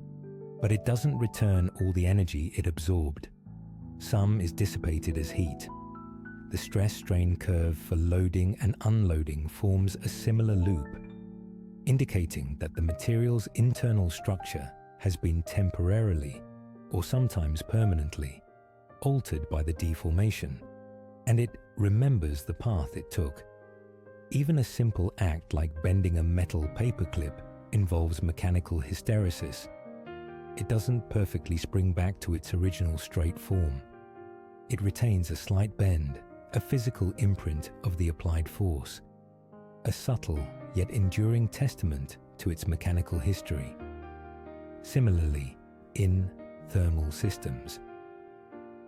but it doesn't return all the energy it absorbed. Some is dissipated as heat. The stress-strain curve for loading and unloading forms a similar loop, indicating that the material's internal structure has been temporarily, or sometimes permanently, altered by the deformation, and it remembers the path it took. Even a simple act like bending a metal paperclip involves mechanical hysteresis. It doesn't perfectly spring back to its original straight form. It retains a slight bend, a physical imprint of the applied force, a subtle yet enduring testament to its mechanical history. Similarly, in thermal systems,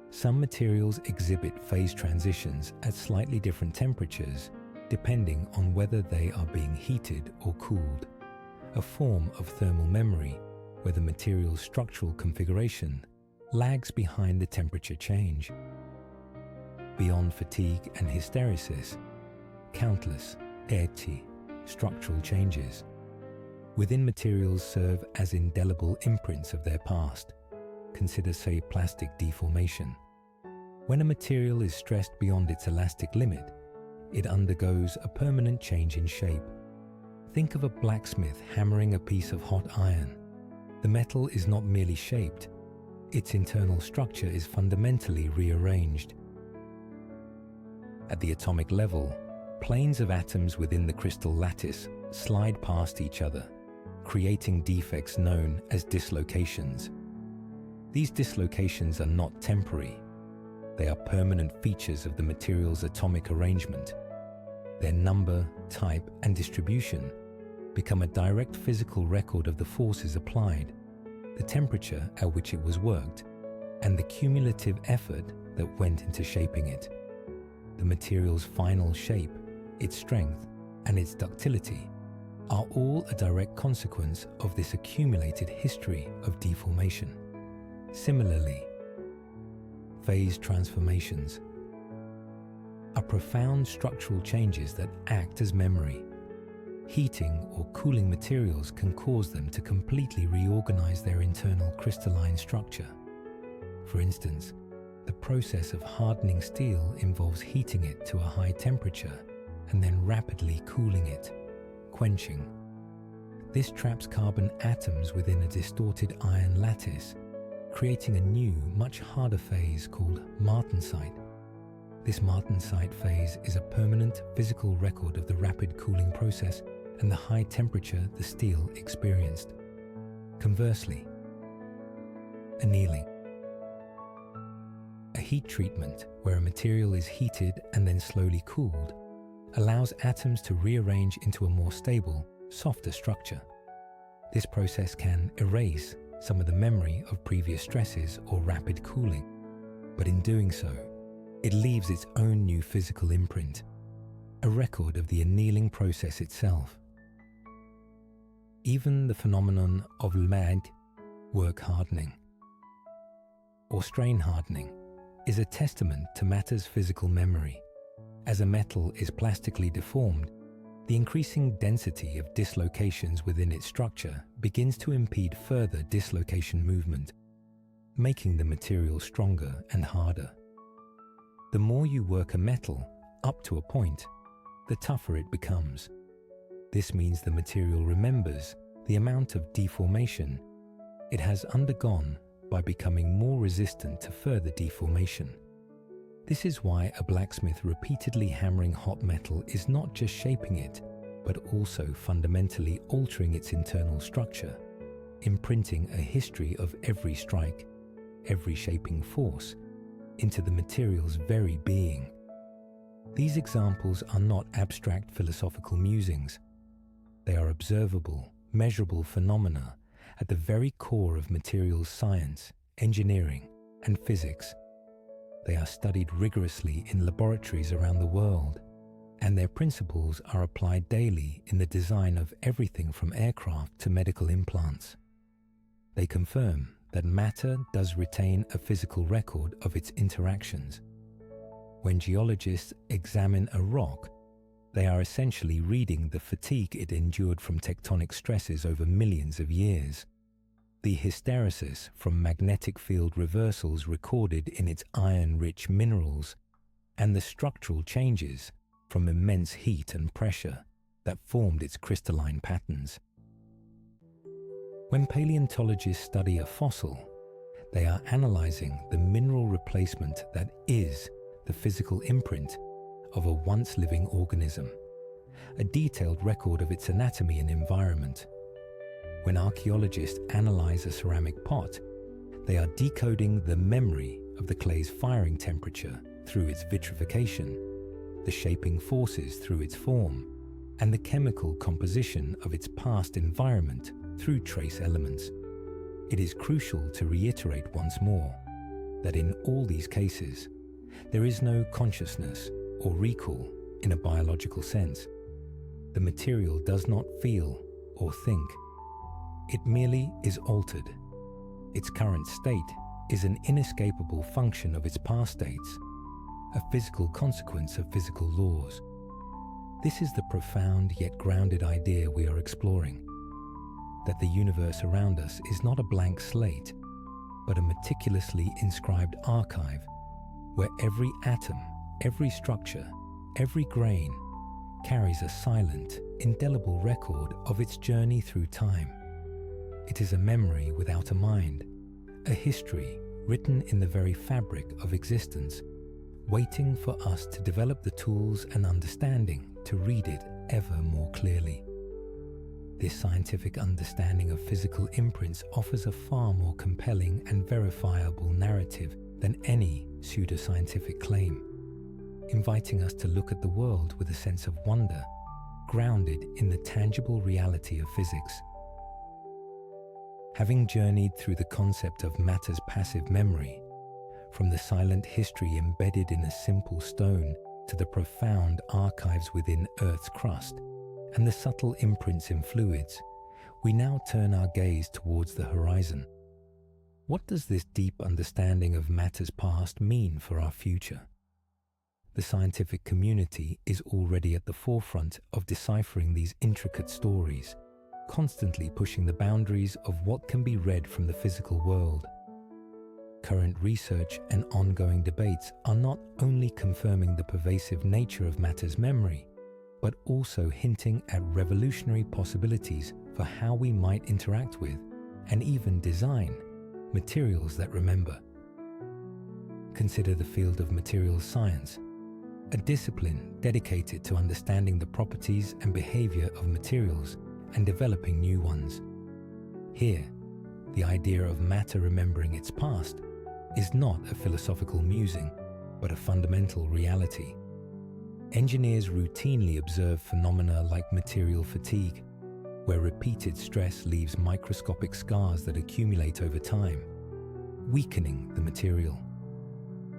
some materials exhibit phase transitions at slightly different temperatures depending on whether they are being heated or cooled, a form of thermal memory where the material's structural configuration lags behind the temperature change. Beyond fatigue and hysteresis, countless structural changes within materials serve as indelible imprints of their past. Consider, say, plastic deformation. When a material is stressed beyond its elastic limit, it undergoes a permanent change in shape. Think of a blacksmith hammering a piece of hot iron. The metal is not merely shaped, its internal structure is fundamentally rearranged. At the atomic level, planes of atoms within the crystal lattice slide past each other, creating defects known as dislocations. These dislocations are not temporary. They are permanent features of the material's atomic arrangement. Their number, type, and distribution become a direct physical record of the forces applied, the temperature at which it was worked, and the cumulative effort that went into shaping it. The material's final shape, its strength, and its ductility are all a direct consequence of this accumulated history of deformation. Similarly, phase transformations are profound structural changes that act as memory. Heating or cooling materials can cause them to completely reorganize their internal crystalline structure. For instance, the process of hardening steel involves heating it to a high temperature and then rapidly cooling it, quenching. This traps carbon atoms within a distorted iron lattice, creating a new, much harder phase called martensite. This martensite phase is a permanent physical record of the rapid cooling process and the high temperature the steel experienced. Conversely, annealing, a heat treatment where a material is heated and then slowly cooled, allows atoms to rearrange into a more stable, softer structure. This process can erase some of the memory of previous stresses or rapid cooling, but in doing so, it leaves its own new physical imprint, a record of the annealing process itself. Even the phenomenon of work hardening or strain hardening is a testament to matter's physical memory. As a metal is plastically deformed, the increasing density of dislocations within its structure begins to impede further dislocation movement, making the material stronger and harder. The more you work a metal up to a point, the tougher it becomes. This means the material remembers the amount of deformation it has undergone by becoming more resistant to further deformation. This is why a blacksmith repeatedly hammering hot metal is not just shaping it, but also fundamentally altering its internal structure, imprinting a history of every strike, every shaping force, into the material's very being. These examples are not abstract philosophical musings. They are observable, measurable phenomena at the very core of materials science, engineering, and physics. They are studied rigorously in laboratories around the world, and their principles are applied daily in the design of everything from aircraft to medical implants. They confirm that matter does retain a physical record of its interactions. When geologists examine a rock, they are essentially reading the fatigue it endured from tectonic stresses over millions of years, the hysteresis from magnetic field reversals recorded in its iron-rich minerals, and the structural changes from immense heat and pressure that formed its crystalline patterns. When paleontologists study a fossil, they are analyzing the mineral replacement that is the physical imprint of a once-living organism. a detailed record of its anatomy and environment. When archaeologists analyze a ceramic pot, they are decoding the memory of the clay's firing temperature through its vitrification, the shaping forces through its form, and the chemical composition of its past environment through trace elements. It is crucial to reiterate once more that in all these cases, there is no consciousness or recall in a biological sense. The material does not feel or think. It merely is altered. Its current state is an inescapable function of its past states, a physical consequence of physical laws. This is the profound yet grounded idea we are exploring, that the universe around us is not a blank slate, but a meticulously inscribed archive where every atom, every structure, every grain carries a silent, indelible record of its journey through time. It is a memory without a mind, a history written in the very fabric of existence, waiting for us to develop the tools and understanding to read it ever more clearly. This scientific understanding of physical imprints offers a far more compelling and verifiable narrative than any pseudoscientific claim, inviting us to look at the world with a sense of wonder, grounded in the tangible reality of physics. Having journeyed through the concept of matter's passive memory, from the silent history embedded in a simple stone to the profound archives within Earth's crust and the subtle imprints in fluids, we now turn our gaze towards the horizon. What does this deep understanding of matter's past mean for our future? The scientific community is already at the forefront of deciphering these intricate stories, constantly pushing the boundaries of what can be read from the physical world. Current research and ongoing debates are not only confirming the pervasive nature of matter's memory, but also hinting at revolutionary possibilities for how we might interact with and even design materials that remember. Consider the field of materials science, a discipline dedicated to understanding the properties and behavior of materials and developing new ones. Here, the idea of matter remembering its past is not a philosophical musing, but a fundamental reality. Engineers routinely observe phenomena like material fatigue, where repeated stress leaves microscopic scars that accumulate over time, weakening the material.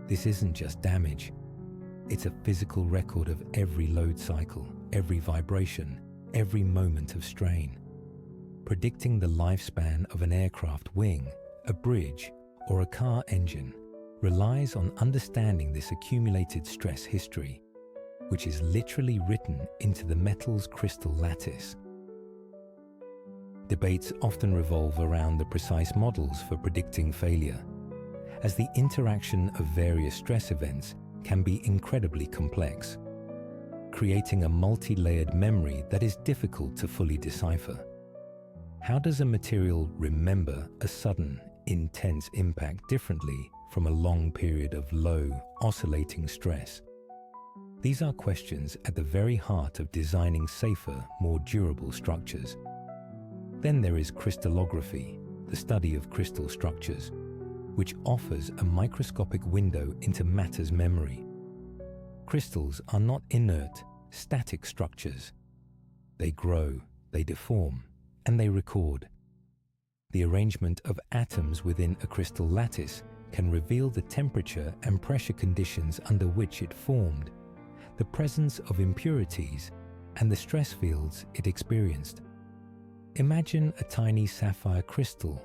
This isn't just damage, it's a physical record of every load cycle, every vibration, every moment of strain. Predicting the lifespan of an aircraft wing, a bridge, or a car engine relies on understanding this accumulated stress history, which is literally written into the metal's crystal lattice. Debates often revolve around the precise models for predicting failure, as the interaction of various stress events can be incredibly complex, creating a multi-layered memory that is difficult to fully decipher. How does a material remember a sudden, intense impact differently from a long period of low, oscillating stress? These are questions at the very heart of designing safer, more durable structures. Then there is crystallography, the study of crystal structures, which offers a microscopic window into matter's memory. Crystals are not inert, static structures. They grow, they deform, and they record. The arrangement of atoms within a crystal lattice can reveal the temperature and pressure conditions under which it formed, the presence of impurities, and the stress fields it experienced. Imagine a tiny sapphire crystal,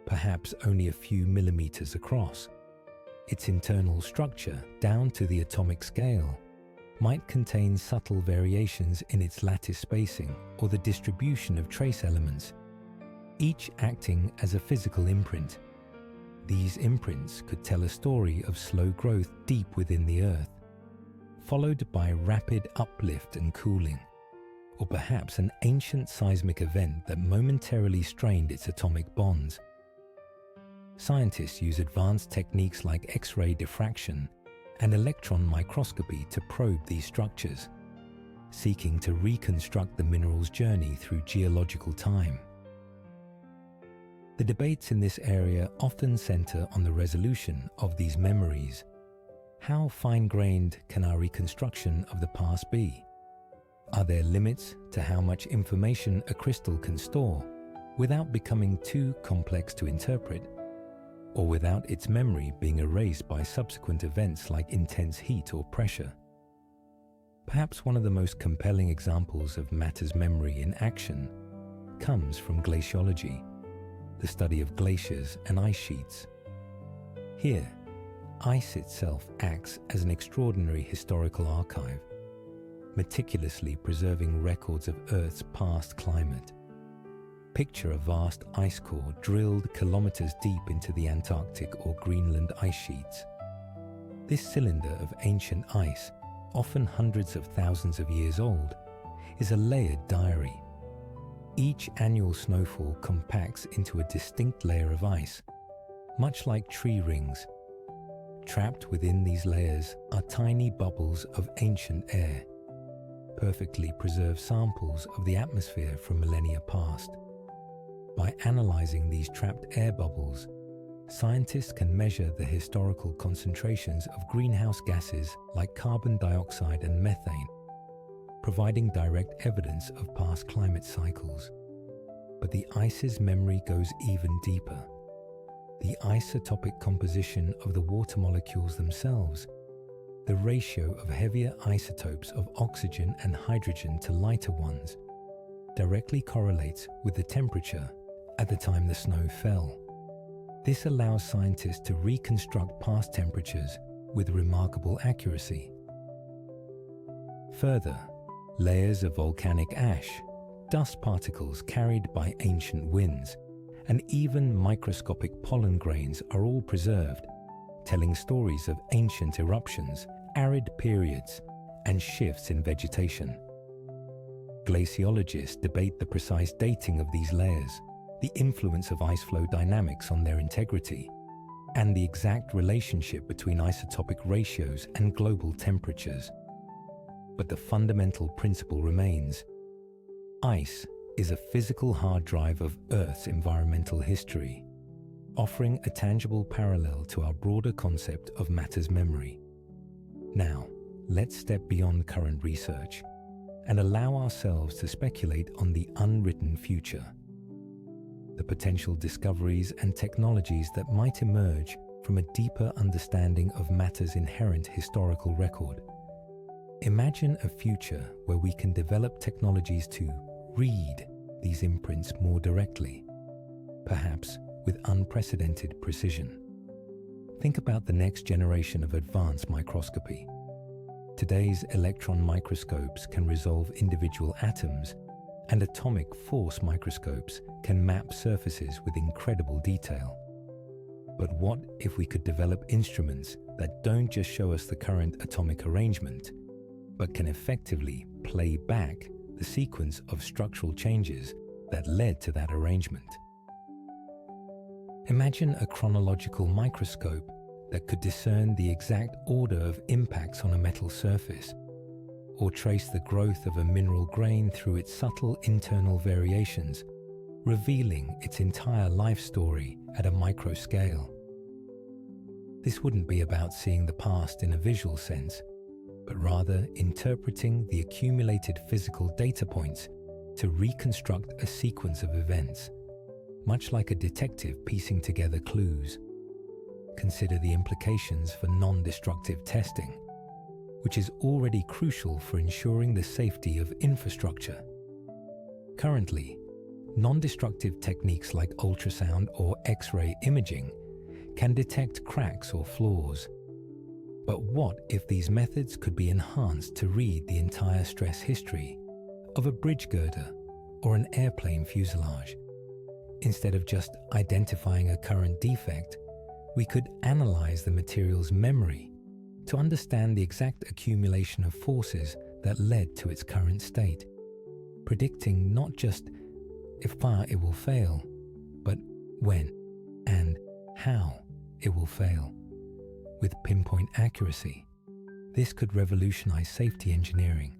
perhaps only a few millimeters across. Its internal structure, down to the atomic scale, might contain subtle variations in its lattice spacing or the distribution of trace elements, each acting as a physical imprint. These imprints could tell a story of slow growth deep within the Earth, followed by rapid uplift and cooling, or perhaps an ancient seismic event that momentarily strained its atomic bonds. Scientists use advanced techniques like X-ray diffraction and electron microscopy to probe these structures. seeking to reconstruct the mineral's journey through geological time. The debates in this area often center on the resolution of these memories. How fine-grained can our reconstruction of the past be? Are there limits to how much information a crystal can store without becoming too complex to interpret, or without its memory being erased by subsequent events like intense heat or pressure? Perhaps one of the most compelling examples of matter's memory in action comes from glaciology, the study of glaciers and ice sheets. Here, ice itself acts as an extraordinary historical archive, meticulously preserving records of Earth's past climate. Picture a vast ice core drilled kilometers deep into the Antarctic or Greenland ice sheets. This cylinder of ancient ice, often hundreds of thousands of years old, is a layered diary. Each annual snowfall compacts into a distinct layer of ice, much like tree rings. Trapped within these layers are tiny bubbles of ancient air, perfectly preserved samples of the atmosphere from millennia past. By analyzing these trapped air bubbles, scientists can measure the historical concentrations of greenhouse gases like carbon dioxide and methane, providing direct evidence of past climate cycles. But the ice's memory goes even deeper. The isotopic composition of the water molecules themselves, the ratio of heavier isotopes of oxygen and hydrogen to lighter ones, directly correlates with the temperature at the time the snow fell. This allows scientists to reconstruct past temperatures with remarkable accuracy. Further, layers of volcanic ash, dust particles carried by ancient winds, and even microscopic pollen grains are all preserved, telling stories of ancient eruptions, arid periods, and shifts in vegetation. Glaciologists debate the precise dating of these layers, the influence of ice flow dynamics on their integrity, and the exact relationship between isotopic ratios and global temperatures. But the fundamental principle remains: ice is a physical hard drive of Earth's environmental history, offering a tangible parallel to our broader concept of matter's memory. Now, let's step beyond current research and allow ourselves to speculate on the unwritten future. The potential discoveries and technologies that might emerge from a deeper understanding of matter's inherent historical record. Imagine a future where we can develop technologies to read these imprints more directly, perhaps with unprecedented precision. Think about the next generation of advanced microscopy. Today's electron microscopes can resolve individual atoms, and atomic force microscopes can map surfaces with incredible detail. But what if we could develop instruments that don't just show us the current atomic arrangement, but can effectively play back the sequence of structural changes that led to that arrangement? Imagine a chronological microscope that could discern the exact order of impacts on a metal surface, or trace the growth of a mineral grain through its subtle internal variations, revealing its entire life story at a micro scale. This wouldn't be about seeing the past in a visual sense, but rather interpreting the accumulated physical data points to reconstruct a sequence of events, much like a detective piecing together clues. Consider the implications for non-destructive testing, which is already crucial for ensuring the safety of infrastructure. Currently, non-destructive techniques like ultrasound or X-ray imaging can detect cracks or flaws. But what if these methods could be enhanced to read the entire stress history of a bridge girder or an airplane fuselage? Instead of just identifying a current defect, we could analyze the material's memory to understand the exact accumulation of forces that led to its current state, predicting not just if far it will fail, but when and how it will fail. With pinpoint accuracy, this could revolutionize safety engineering,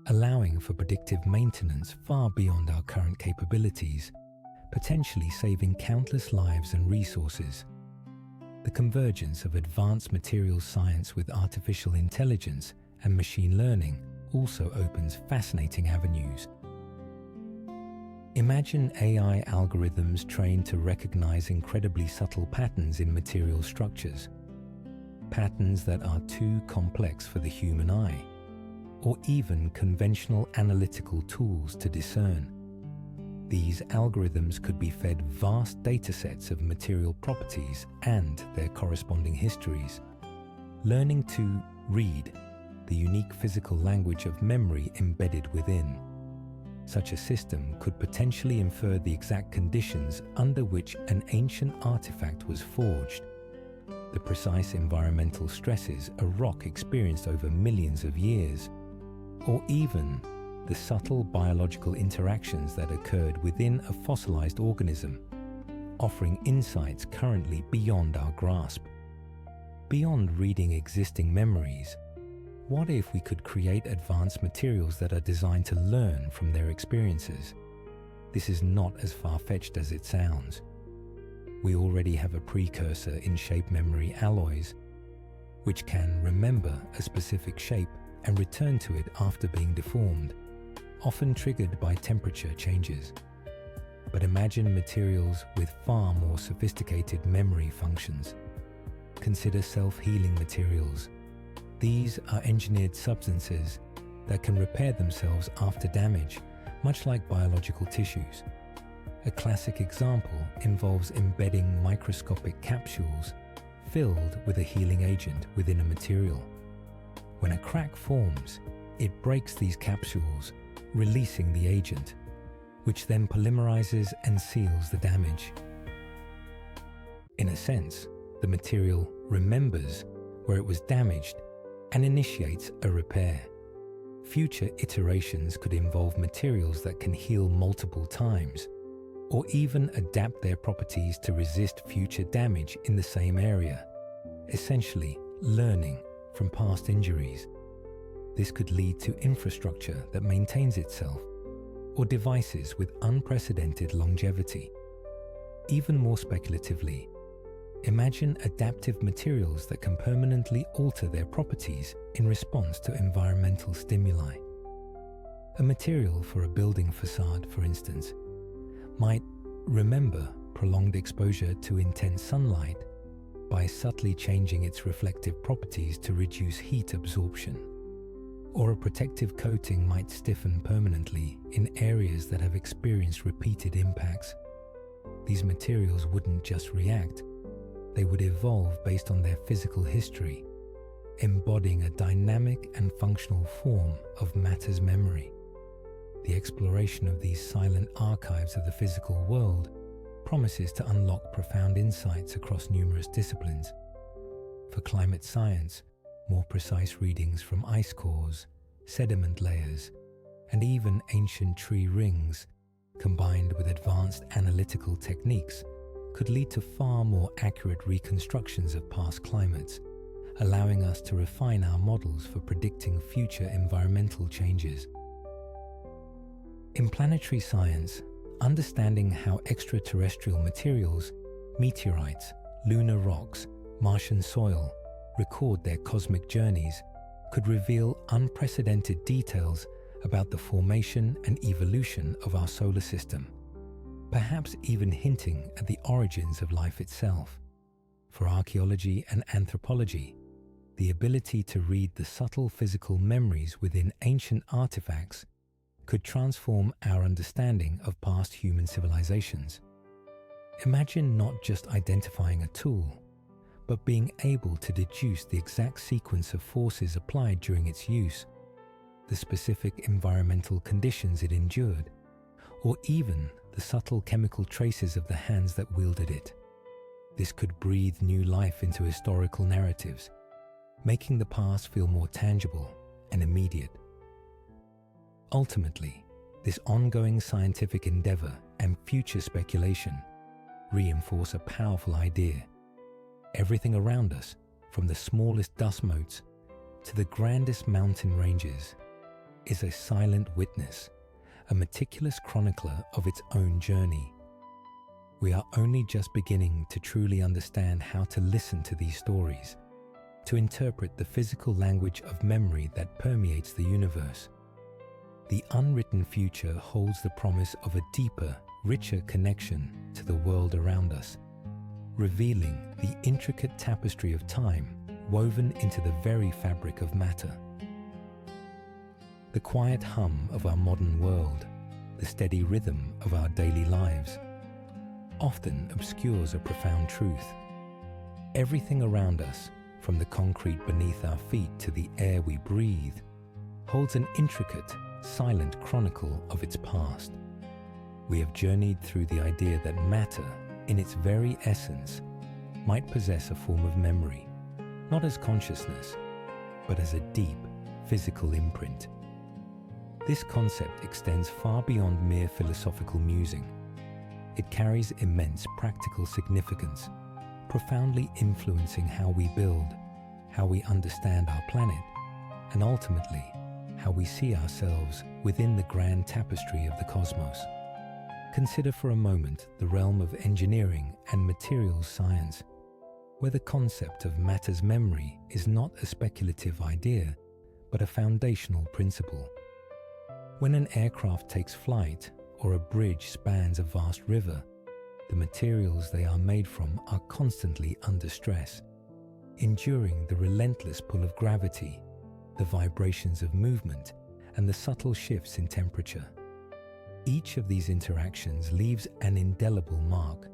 allowing for predictive maintenance far beyond our current capabilities, potentially saving countless lives and resources. The convergence of advanced materials science with artificial intelligence and machine learning also opens fascinating avenues. Imagine AI algorithms trained to recognize incredibly subtle patterns in material structures, patterns that are too complex for the human eye, or even conventional analytical tools to discern. These algorithms could be fed vast datasets of material properties and their corresponding histories, learning to read the unique physical language of memory embedded within. Such a system could potentially infer the exact conditions under which an ancient artifact was forged, the precise environmental stresses a rock experienced over millions of years, or even the subtle biological interactions that occurred within a fossilized organism, offering insights currently beyond our grasp. Beyond reading existing memories, what if we could create advanced materials that are designed to learn from their experiences? This is not as far-fetched as it sounds. We already have a precursor in shape memory alloys, which can remember a specific shape and return to it after being deformed, often triggered by temperature changes. But imagine materials with far more sophisticated memory functions. Consider self-healing materials. These are engineered substances that can repair themselves after damage, much like biological tissues. A classic example involves embedding microscopic capsules filled with a healing agent within a material. When a crack forms, it breaks these capsules, releasing the agent, which then polymerizes and seals the damage. In a sense, the material remembers where it was damaged and initiates a repair. Future iterations could involve materials that can heal multiple times, or even adapt their properties to resist future damage in the same area, essentially learning from past injuries. This could lead to infrastructure that maintains itself, or devices with unprecedented longevity. Even more speculatively, imagine adaptive materials that can permanently alter their properties in response to environmental stimuli. A material for a building facade, for instance, might remember prolonged exposure to intense sunlight by subtly changing its reflective properties to reduce heat absorption. Or a protective coating might stiffen permanently in areas that have experienced repeated impacts. These materials wouldn't just react, they would evolve based on their physical history, embodying a dynamic and functional form of matter's memory. The exploration of these silent archives of the physical world promises to unlock profound insights across numerous disciplines. For climate science, more precise readings from ice cores, sediment layers, and even ancient tree rings, combined with advanced analytical techniques, could lead to far more accurate reconstructions of past climates, allowing us to refine our models for predicting future environmental changes. In planetary science, understanding how extraterrestrial materials, meteorites, lunar rocks, Martian soil, record their cosmic journeys could reveal unprecedented details about the formation and evolution of our solar system, perhaps even hinting at the origins of life itself. For archaeology and anthropology, the ability to read the subtle physical memories within ancient artifacts could transform our understanding of past human civilizations. Imagine not just identifying a tool, but being able to deduce the exact sequence of forces applied during its use, the specific environmental conditions it endured, or even the subtle chemical traces of the hands that wielded it. This could breathe new life into historical narratives, making the past feel more tangible and immediate. Ultimately, this ongoing scientific endeavor and future speculation reinforce a powerful idea. Everything around us, from the smallest dust motes to the grandest mountain ranges, is a silent witness, a meticulous chronicler of its own journey. We are only just beginning to truly understand how to listen to these stories, to interpret the physical language of memory that permeates the universe. The unwritten future holds the promise of a deeper, richer connection to the world around us, revealing the intricate tapestry of time woven into the very fabric of matter. The quiet hum of our modern world, the steady rhythm of our daily lives, often obscures a profound truth. Everything around us, from the concrete beneath our feet to the air we breathe, holds an intricate, silent chronicle of its past. We have journeyed through the idea that matter, in its very essence, might possess a form of memory, not as consciousness, but as a deep, physical imprint. This concept extends far beyond mere philosophical musing. It carries immense practical significance, profoundly influencing how we build, how we understand our planet, and ultimately, how we see ourselves within the grand tapestry of the cosmos. Consider for a moment the realm of engineering and materials science, where the concept of matter's memory is not a speculative idea, but a foundational principle. When an aircraft takes flight or a bridge spans a vast river, the materials they are made from are constantly under stress, enduring the relentless pull of gravity, the vibrations of movement, and the subtle shifts in temperature. Each of these interactions leaves an indelible mark,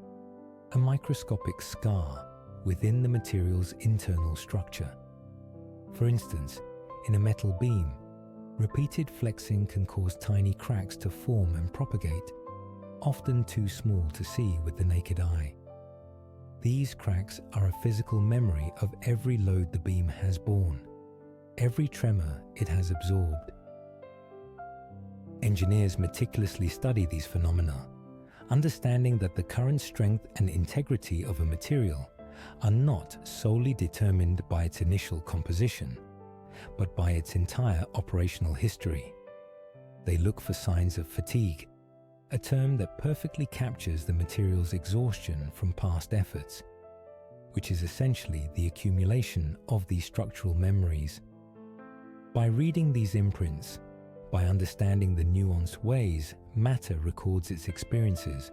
a microscopic scar within the material's internal structure. For instance, in a metal beam, repeated flexing can cause tiny cracks to form and propagate, often too small to see with the naked eye. These cracks are a physical memory of every load the beam has borne, every tremor it has absorbed. Engineers meticulously study these phenomena, understanding that the current strength and integrity of a material are not solely determined by its initial composition, but by its entire operational history. They look for signs of fatigue, a term that perfectly captures the material's exhaustion from past efforts, which is essentially the accumulation of these structural memories. By reading these imprints, by understanding the nuanced ways matter records its experiences,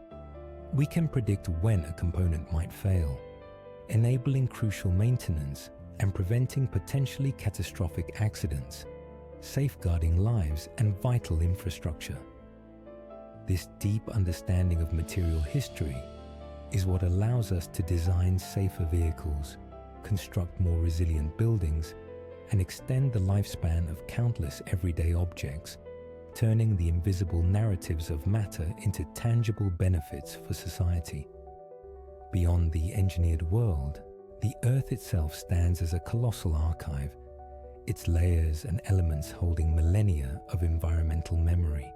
we can predict when a component might fail, enabling crucial maintenance and preventing potentially catastrophic accidents, safeguarding lives and vital infrastructure. This deep understanding of material history is what allows us to design safer vehicles, construct more resilient buildings, and extend the lifespan of countless everyday objects, turning the invisible narratives of matter into tangible benefits for society. Beyond the engineered world, the Earth itself stands as a colossal archive, its layers and elements holding millennia of environmental memory.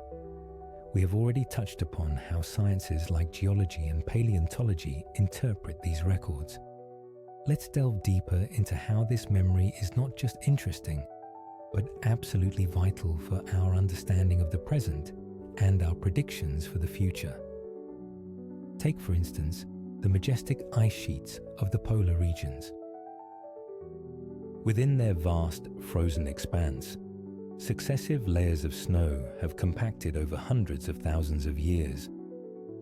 We have already touched upon how sciences like geology and paleontology interpret these records. Let's delve deeper into how this memory is not just interesting, but absolutely vital for our understanding of the present and our predictions for the future. Take, for instance, the majestic ice sheets of the polar regions. Within their vast, frozen expanse, successive layers of snow have compacted over hundreds of thousands of years,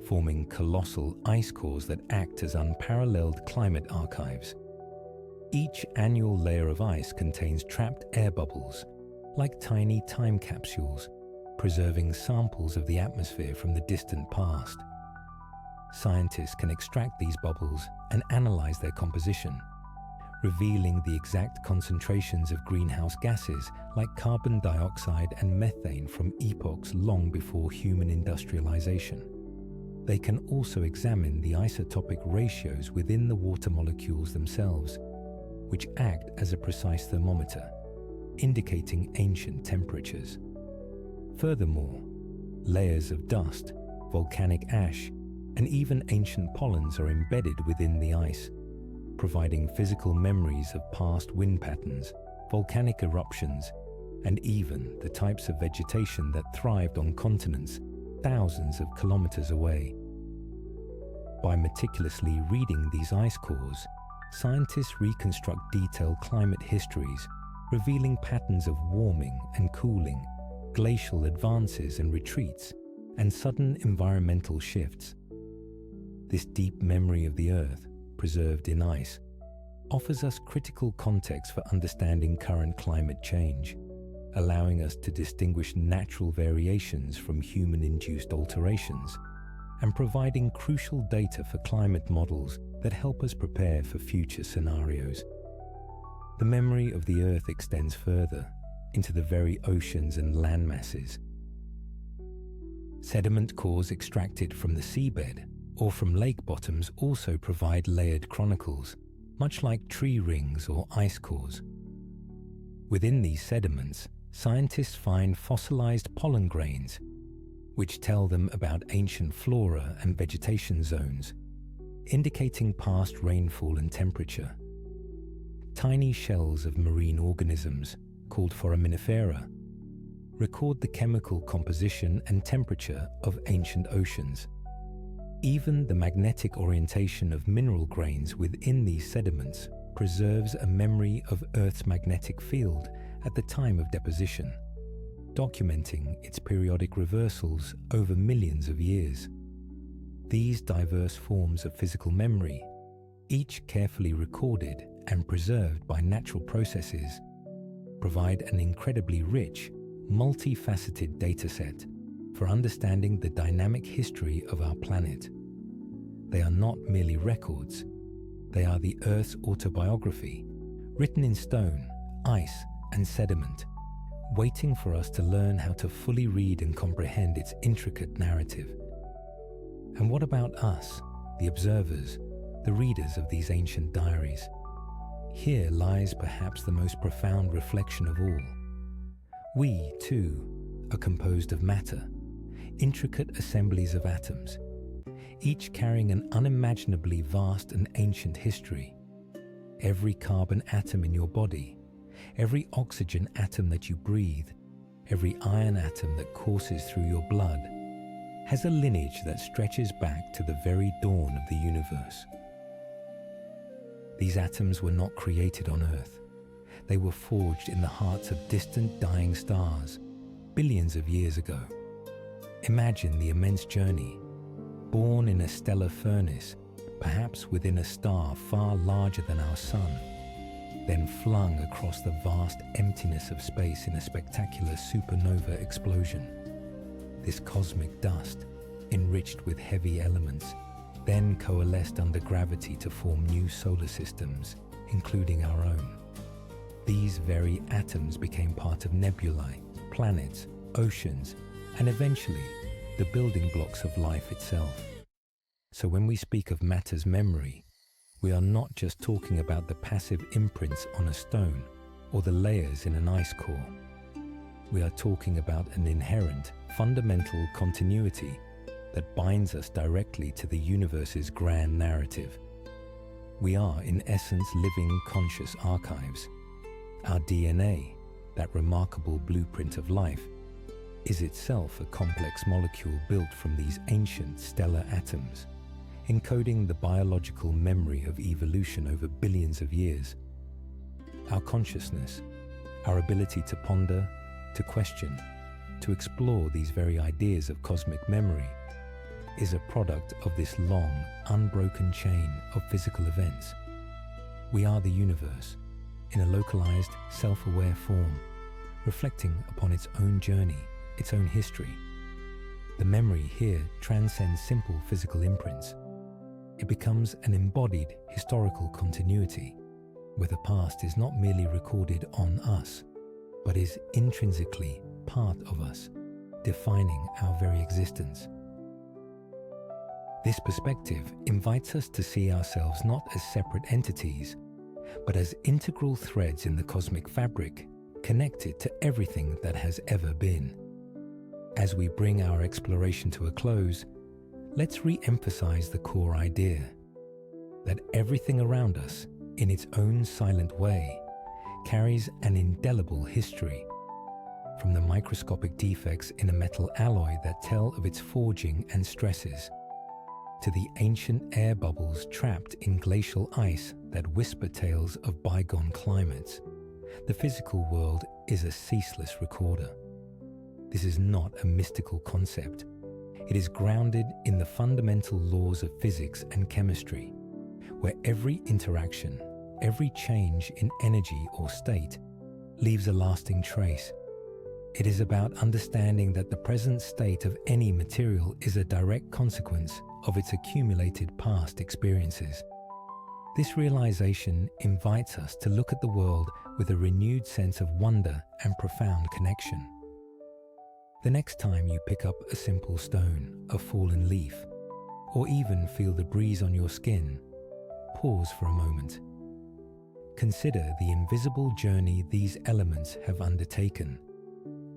forming colossal ice cores that act as unparalleled climate archives. Each annual layer of ice contains trapped air bubbles, like tiny time capsules, preserving samples of the atmosphere from the distant past. Scientists can extract these bubbles and analyze their composition, revealing the exact concentrations of greenhouse gases like carbon dioxide and methane from epochs long before human industrialization. They can also examine the isotopic ratios within the water molecules themselves, which act as a precise thermometer, indicating ancient temperatures. Furthermore, layers of dust, volcanic ash, and even ancient pollens are embedded within the ice, providing physical memories of past wind patterns, volcanic eruptions, and even the types of vegetation that thrived on continents thousands of kilometers away. By meticulously reading these ice cores, scientists reconstruct detailed climate histories, revealing patterns of warming and cooling, glacial advances and retreats, and sudden environmental shifts. This deep memory of the Earth, preserved in ice, offers us critical context for understanding current climate change, allowing us to distinguish natural variations from human-induced alterations, and providing crucial data for climate models that help us prepare for future scenarios. The memory of the Earth extends further into the very oceans and land masses. Sediment cores extracted from the seabed or from lake bottoms also provide layered chronicles, much like tree rings or ice cores. Within these sediments, scientists find fossilized pollen grains, which tell them about ancient flora and vegetation zones, indicating past rainfall and temperature. Tiny shells of marine organisms, called foraminifera, record the chemical composition and temperature of ancient oceans. Even the magnetic orientation of mineral grains within these sediments preserves a memory of Earth's magnetic field at the time of deposition, documenting its periodic reversals over millions of years. These diverse forms of physical memory, each carefully recorded and preserved by natural processes, provide an incredibly rich, multifaceted dataset for understanding the dynamic history of our planet. They are not merely records, they are the Earth's autobiography, written in stone, ice, and sediment, waiting for us to learn how to fully read and comprehend its intricate narrative. And what about us, the observers, the readers of these ancient diaries? Here lies perhaps the most profound reflection of all. We, too, are composed of matter, intricate assemblies of atoms, each carrying an unimaginably vast and ancient history. Every carbon atom in your body, every oxygen atom that you breathe, every iron atom that courses through your blood, has a lineage that stretches back to the very dawn of the universe. These atoms were not created on Earth. They were forged in the hearts of distant dying stars, billions of years ago. Imagine the immense journey. Born in a stellar furnace, perhaps within a star far larger than our sun, then flung across the vast emptiness of space in a spectacular supernova explosion. This cosmic dust, enriched with heavy elements, then coalesced under gravity to form new solar systems, including our own. These very atoms became part of nebulae, planets, oceans, and eventually the building blocks of life itself. So when we speak of matter's memory, we are not just talking about the passive imprints on a stone or the layers in an ice core. We are talking about an inherent, fundamental continuity that binds us directly to the universe's grand narrative. We are, in essence, living conscious archives. Our DNA, that remarkable blueprint of life, is itself a complex molecule built from these ancient stellar atoms, encoding the biological memory of evolution over billions of years. Our consciousness, our ability to ponder, to question, to explore these very ideas of cosmic memory, is a product of this long, unbroken chain of physical events. We are the universe, in a localized, self-aware form, reflecting upon its own journey, its own history. The memory here transcends simple physical imprints. It becomes an embodied historical continuity, where the past is not merely recorded on us, but is intrinsically part of us, defining our very existence. This perspective invites us to see ourselves not as separate entities, but as integral threads in the cosmic fabric, connected to everything that has ever been. As we bring our exploration to a close, let's re-emphasize the core idea that everything around us, in its own silent way, carries an indelible history, from the microscopic defects in a metal alloy that tell of its forging and stresses, to the ancient air bubbles trapped in glacial ice that whisper tales of bygone climates, the physical world is a ceaseless recorder. This is not a mystical concept. It is grounded in the fundamental laws of physics and chemistry, where every interaction, every change in energy or state leaves a lasting trace. It is about understanding that the present state of any material is a direct consequence of its accumulated past experiences. This realization invites us to look at the world with a renewed sense of wonder and profound connection. The next time you pick up a simple stone, a fallen leaf, or even feel the breeze on your skin, pause for a moment. Consider the invisible journey these elements have undertaken,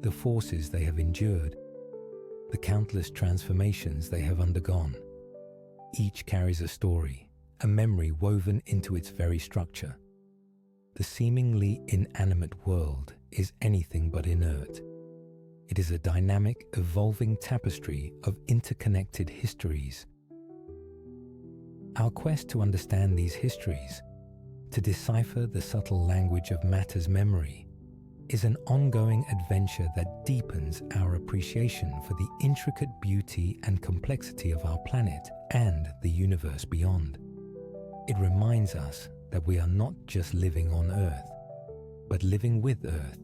the forces they have endured, the countless transformations they have undergone. Each carries a story, a memory woven into its very structure. The seemingly inanimate world is anything but inert. It is a dynamic, evolving tapestry of interconnected histories. Our quest to understand these histories, to decipher the subtle language of matter's memory, is an ongoing adventure that deepens our appreciation for the intricate beauty and complexity of our planet and the universe beyond. It reminds us that we are not just living on Earth, but living with Earth,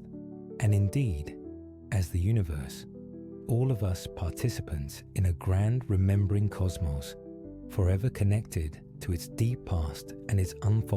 and indeed, as the universe, all of us participants in a grand remembering cosmos, forever connected to its deep past and its unfolding